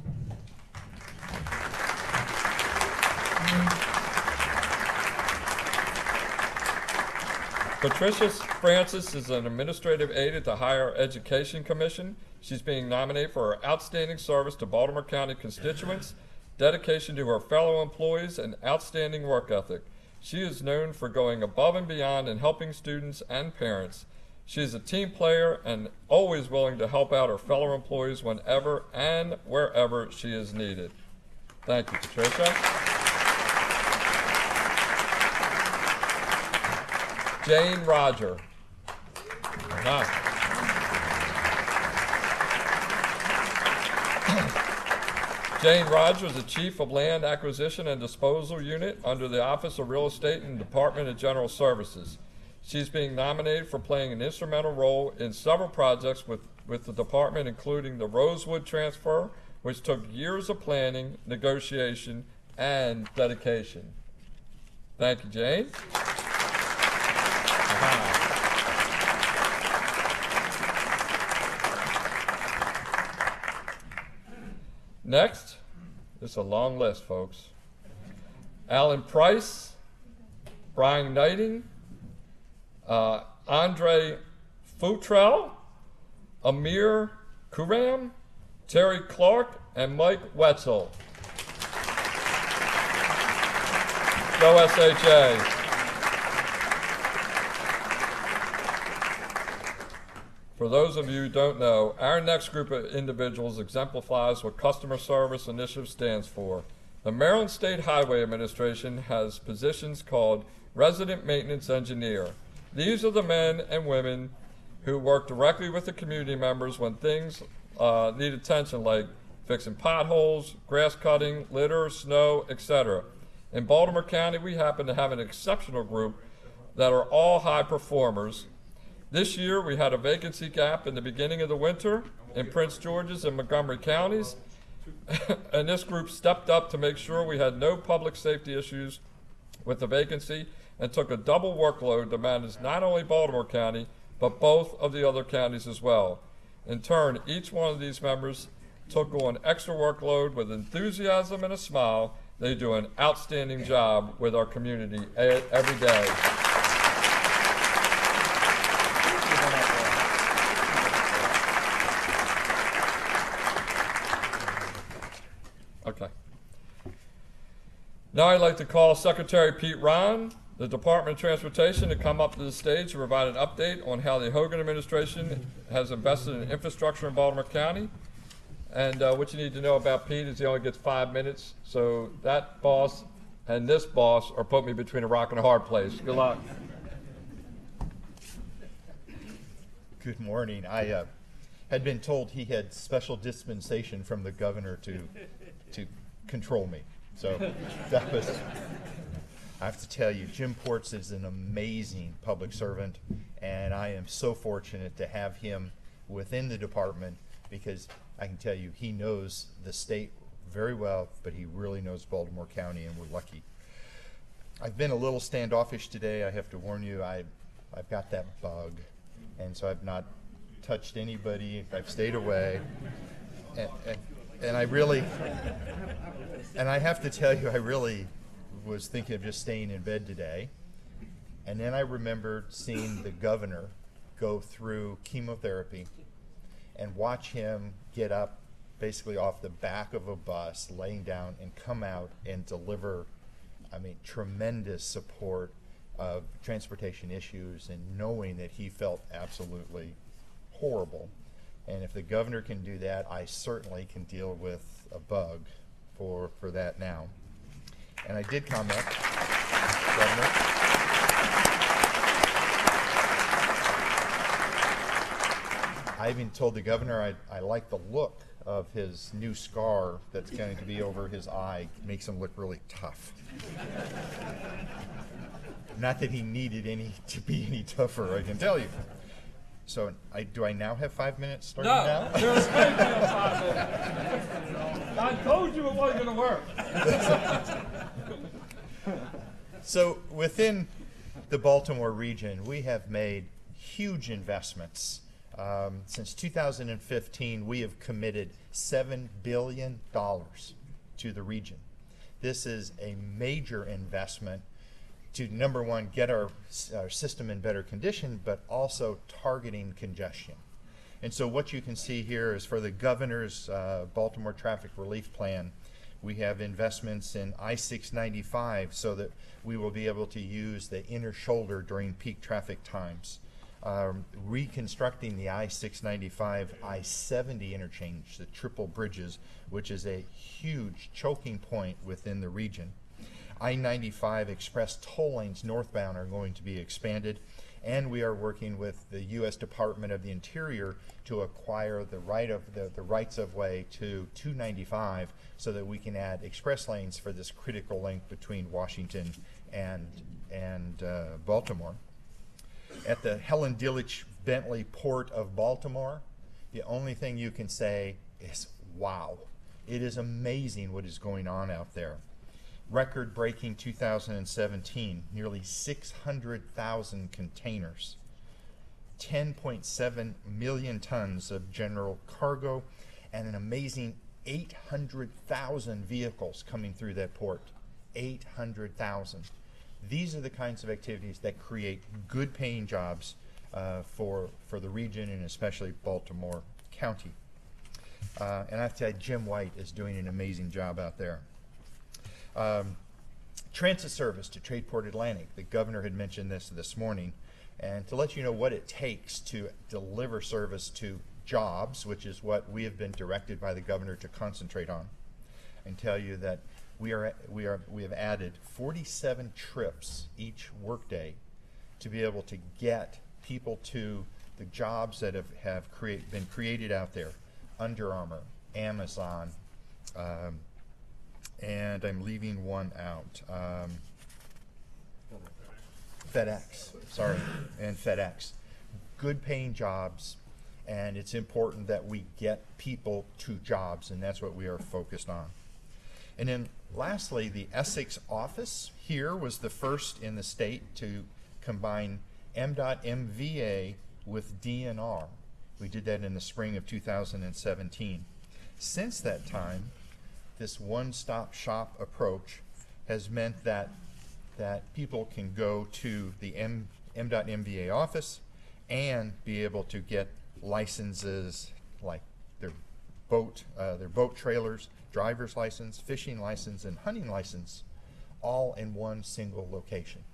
A: Patricia Francis is an administrative aide at the Higher Education Commission. She's being nominated for her outstanding service to Baltimore County constituents, dedication to her fellow employees, and outstanding work ethic. She is known for going above and beyond in helping students and parents. She is a team player and always willing to help out her fellow employees whenever and wherever she is needed. Thank you, Patricia. Jane Roger. Jane Rogers is the Chief of Land Acquisition and Disposal Unit under the Office of Real Estate and Department of General Services. She's being nominated for playing an instrumental role in several projects with the department, including the Rosewood transfer, which took years of planning, negotiation, and dedication. Thank you, Jane. Next, it's a long list, folks. Alan Price, Brian Knighting, Andre Futrell, Amir Kuram, Terry Clark, and Mike Wetzel. Go SHA. For those of you who don't know, our next group of individuals exemplifies what customer service initiative stands for. The Maryland State Highway Administration has positions called resident maintenance engineer. These are the men and women who work directly with the community members when things need attention, like fixing potholes, grass cutting, litter, snow, etc. In Baltimore County, we happen to have an exceptional group that are all high performers. This year, we had a vacancy gap in the beginning of the winter in Prince George's and Montgomery counties, and this group stepped up to make sure we had no public safety issues with the vacancy and took a double workload to manage not only Baltimore County, but both of the other counties as well. In turn, each one of these members took on extra workload with enthusiasm and a smile. They do an outstanding job with our community every day. Okay. Now I'd like to call Secretary Pete Ron, the Department of Transportation, to come up to the stage to provide an update on how the Hogan administration has invested in infrastructure in Baltimore County. And what you need to know about Pete is he only gets 5 minutes. So that boss and this boss are putting me between a rock and a hard place. Good luck.
I: Good morning. I had been told he had special dispensation from the governor to control me. So that was, I have to tell you, Jim Ports is an amazing public servant, and I am so fortunate to have him within the department, because I can tell you he knows the state very well, but he really knows Baltimore County, and we're lucky. I've been a little standoffish today. I have to warn you, I've got that bug, and so I've not touched anybody. I've stayed away, and I really, and I have to tell you, I really was thinking of just staying in bed today. And then I remembered seeing the governor go through chemotherapy and watch him get up basically off the back of a bus, laying down, and come out and deliver, I mean, tremendous support of transportation issues, and knowing that he felt absolutely horrible. And if the governor can do that, I certainly can deal with a bug for that now. And I did comment, Governor. I even told the governor I like the look of his new scar that's going to be over his eye. It makes him look really tough. Not that he needed to be any tougher, I can tell you. So do I now have 5 minutes starting now?
A: No, there's plenty of 5 minutes. I told you it wasn't going to work.
I: So within the Baltimore region, we have made huge investments. Since 2015, we have committed $7 billion to the region. This is a major investment to, number one, get our system in better condition, but also targeting congestion. And so what you can see here is for the governor's Baltimore Traffic Relief Plan, We have investments in I-695 so that we will be able to use the inner shoulder during peak traffic times. Reconstructing the I-695, I-70 interchange, the triple bridges, which is a huge choking point within the region. I-95 express toll lanes northbound are going to be expanded, and we are working with the U.S. Department of the Interior to acquire the rights of way to 295 so that we can add express lanes for this critical link between Washington and Baltimore. At the Helen Dillich Bentley Port of Baltimore, the only thing you can say is, wow. It is amazing what is going on out there. Record-breaking 2017, nearly 600,000 containers, 10.7 million tons of general cargo, and an amazing 800,000 vehicles coming through that port. 800,000. These are the kinds of activities that create good paying jobs for the region and especially Baltimore County. And I have to tell you, Jim White is doing an amazing job out there. Transit service to Tradeport Atlantic. The governor had mentioned this morning. And to let you know what it takes to deliver service to jobs, which is what we have been directed by the governor to concentrate on, and tell you that we have added 47 trips each workday to be able to get people to the jobs that have been created out there. Under Armour, Amazon, and I'm leaving one out. FedEx, sorry, and FedEx. Good paying jobs, and it's important that we get people to jobs, and that's what we are focused on. And then lastly, the Essex office here was the first in the state to combine MDOT MVA with DNR. We did that in the spring of 2017. Since that time, this one-stop shop approach has meant that people can go to the MDOT MVA office and be able to get licenses like their boat trailers, driver's license, fishing license, and hunting license, all in one single location.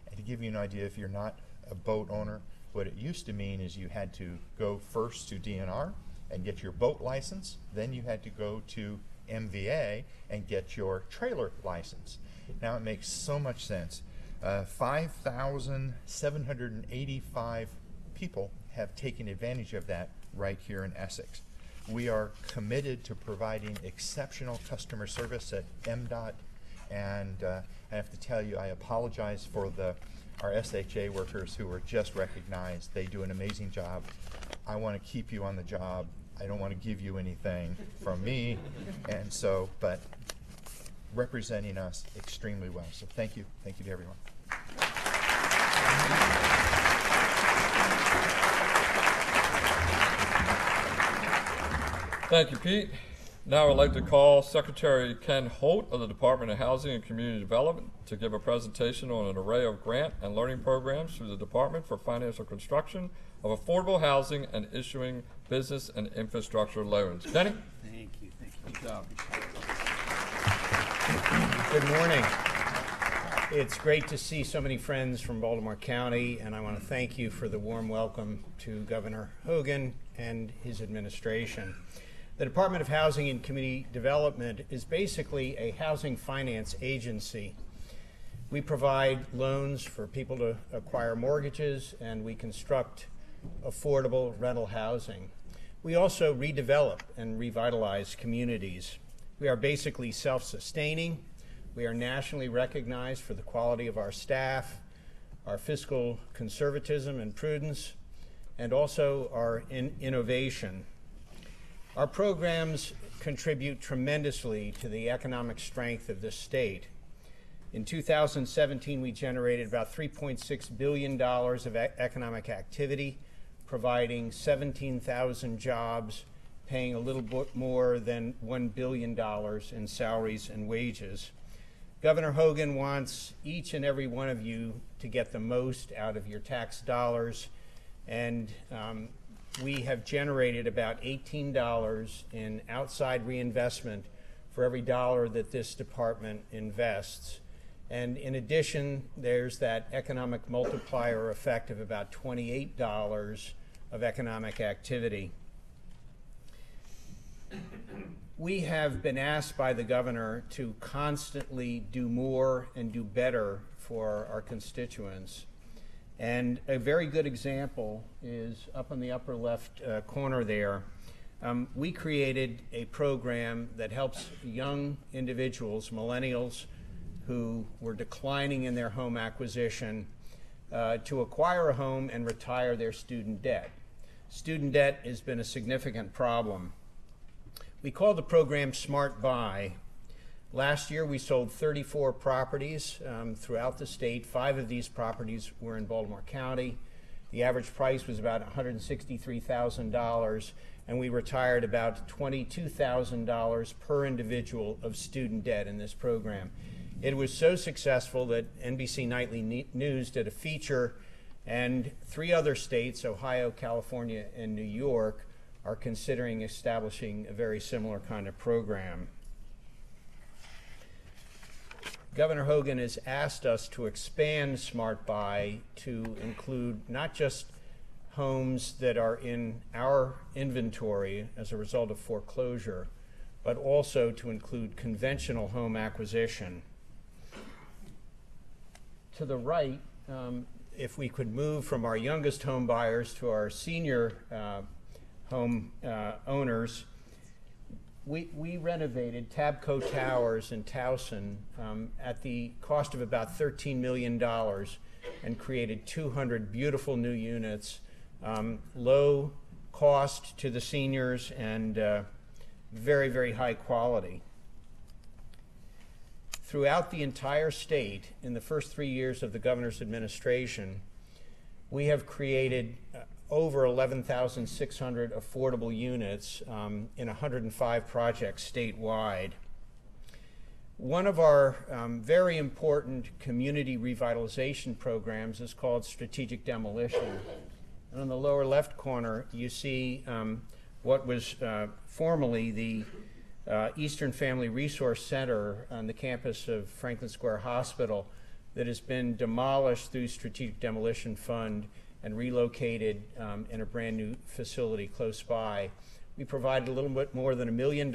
I: And to give you an idea, if you're not a boat owner, what it used to mean is you had to go first to DNR and get your boat license, then you had to go to MVA and get your trailer license. Now it makes so much sense. 5,785 people have taken advantage of that right here in Essex. We are committed to providing exceptional customer service at MDOT, and I have to tell you, I apologize for our SHA workers who were just recognized. They do an amazing job. I want to keep you on the job. I don't want to give you anything from me, and so, but representing us extremely well. So thank you to everyone.
A: Thank you, Pete. Now I'd like to call Secretary Ken Holt of the Department of Housing and Community Development to give a presentation on an array of grant and learning programs through the Department for Financial Construction of Affordable Housing and issuing business and infrastructure loans. Kenny?
J: Thank you. Good job.
K: Good morning. It's great to see so many friends from Baltimore County, and I want to thank you for the warm welcome to Governor Hogan and his administration. The Department of Housing and Community Development is basically a housing finance agency. We provide loans for people to acquire mortgages, and we construct affordable rental housing. We also redevelop and revitalize communities. We are basically self-sustaining. We are nationally recognized for the quality of our staff, our fiscal conservatism and prudence, and also our innovation. Our programs contribute tremendously to the economic strength of this state. In 2017, we generated about $3.6 billion of economic activity, providing 17,000 jobs, paying a little bit more than $1 billion in salaries and wages. Governor Hogan wants each and every one of you to get the most out of your tax dollars, and we have generated about $18 in outside reinvestment for every dollar that this department invests. And in addition, there's that economic multiplier effect of about $28 of economic activity. We have been asked by the governor to constantly do more and do better for our constituents. And a very good example is up in the upper left corner there. We created a program that helps young individuals, millennials, who were declining in their home acquisition to acquire a home and retire their student debt. Student debt has been a significant problem. We call the program Smart Buy. Last year we sold 34 properties throughout the state. 5 of these properties were in Baltimore County. The average price was about $163,000, and we retired about $22,000 per individual of student debt in this program. It was so successful that NBC Nightly News did a feature, and 3 other states, Ohio, California, and New York, are considering establishing a very similar kind of program. Governor Hogan has asked us to expand Smart Buy to include not just homes that are in our inventory as a result of foreclosure, but also to include conventional home acquisition. To the right, if we could move from our youngest home buyers to our senior home owners, we renovated Tabco Towers in Towson at the cost of about $13 million and created 200 beautiful new units, low cost to the seniors and very, very high quality. Throughout the entire state, in the first 3 years of the governor's administration, we have created over 11,600 affordable units in 105 projects statewide. One of our very important community revitalization programs is called Strategic Demolition. And on the lower left corner, you see what was formerly the Eastern Family Resource Center on the campus of Franklin Square Hospital that has been demolished through Strategic Demolition Fund and relocated in a brand new facility close by. We provided a little bit more than $1 million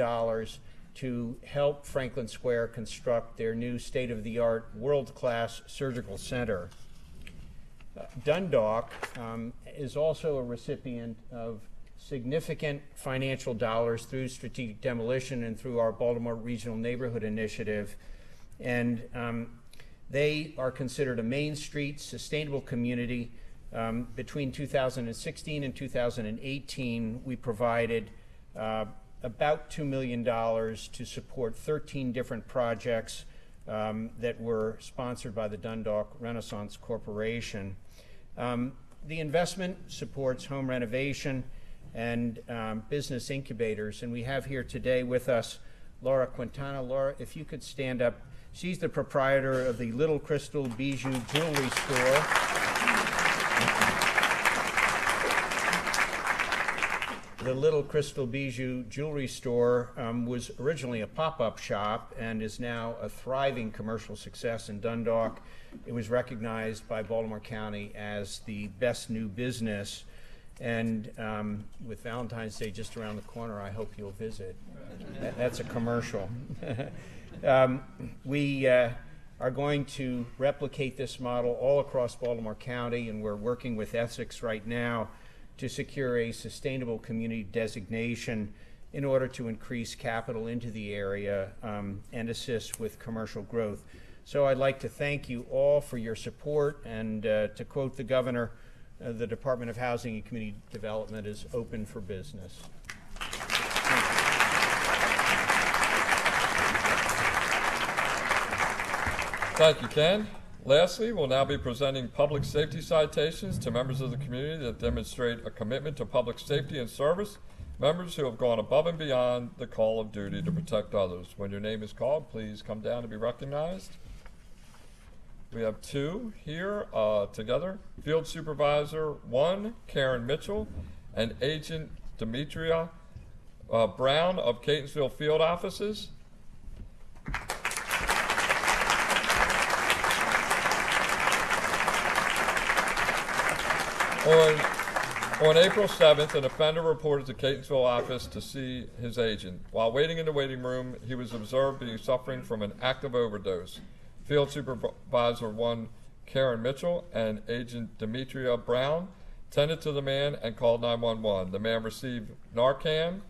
K: to help Franklin Square construct their new state-of-the-art, world-class surgical center. Dundalk is also a recipient of significant financial dollars through Strategic Demolition and through our Baltimore Regional Neighborhood Initiative. And they are considered a Main Street sustainable community. Between 2016 and 2018, we provided about $2 million to support 13 different projects that were sponsored by the Dundalk Renaissance Corporation. The investment supports home renovation and business incubators, and we have here today with us Laura Quintana. Laura, if you could stand up. She's the proprietor of the Little Crystal Bijou Jewelry Store. The Little Crystal Bijou Jewelry Store was originally a pop-up shop and is now a thriving commercial success in Dundalk. It was recognized by Baltimore County as the best new business. And with Valentine's Day just around the corner, I hope you'll visit. That's a commercial. We are going to replicate this model all across Baltimore County, and we're working with Essex right now to secure a sustainable community designation in order to increase capital into the area and assist with commercial growth. So I'd like to thank you all for your support, and to quote the governor, the Department of Housing and Community Development is open for business.
A: Thank you, Ken. Lastly, we'll now be presenting public safety citations to members of the community that demonstrate a commitment to public safety and service, members who have gone above and beyond the call of duty to protect others. When your name is called, please come down to be recognized. We have 2 here together. Field Supervisor 1, Karen Mitchell, and Agent Demetria Brown of Catonsville Field Offices. On April 7th, an offender reported to Catonsville office to see his agent. While waiting in the waiting room, he was observed being suffering from an active overdose. Field Supervisor 1 Karen Mitchell and Agent Demetria Brown tended to the man and called 911. The man received Narcan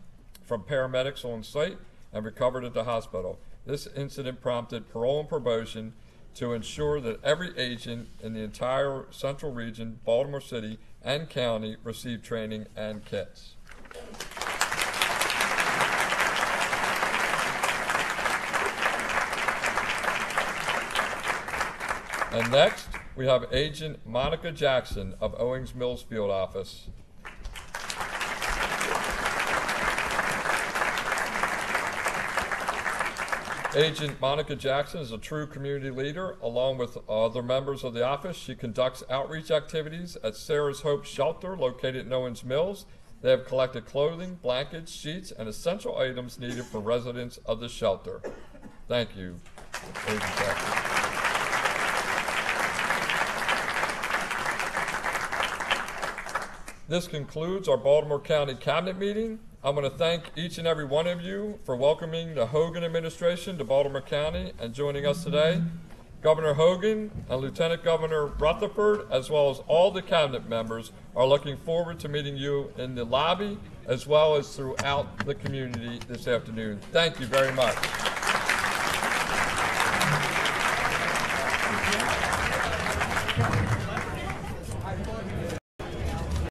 A: from paramedics on site and recovered at the hospital. This incident prompted parole and probation to ensure that every agent in the entire central region, Baltimore City, and county received training and kits. And next, we have Agent Monica Jackson of Owings Mills Field Office. Agent Monica Jackson is a true community leader. Along with other members of the office, she conducts outreach activities at Sarah's Hope Shelter located in Owings Mills. They have collected clothing, blankets, sheets, and essential items needed for residents of the shelter. Thank you, Agent Jackson. This concludes our Baltimore County Cabinet meeting. I want to thank each and every one of you for welcoming the Hogan administration to Baltimore County and joining us today. Governor Hogan and Lieutenant Governor Rutherford, as well as all the cabinet members, are looking forward to meeting you in the lobby as well as throughout the community this afternoon. Thank you very much.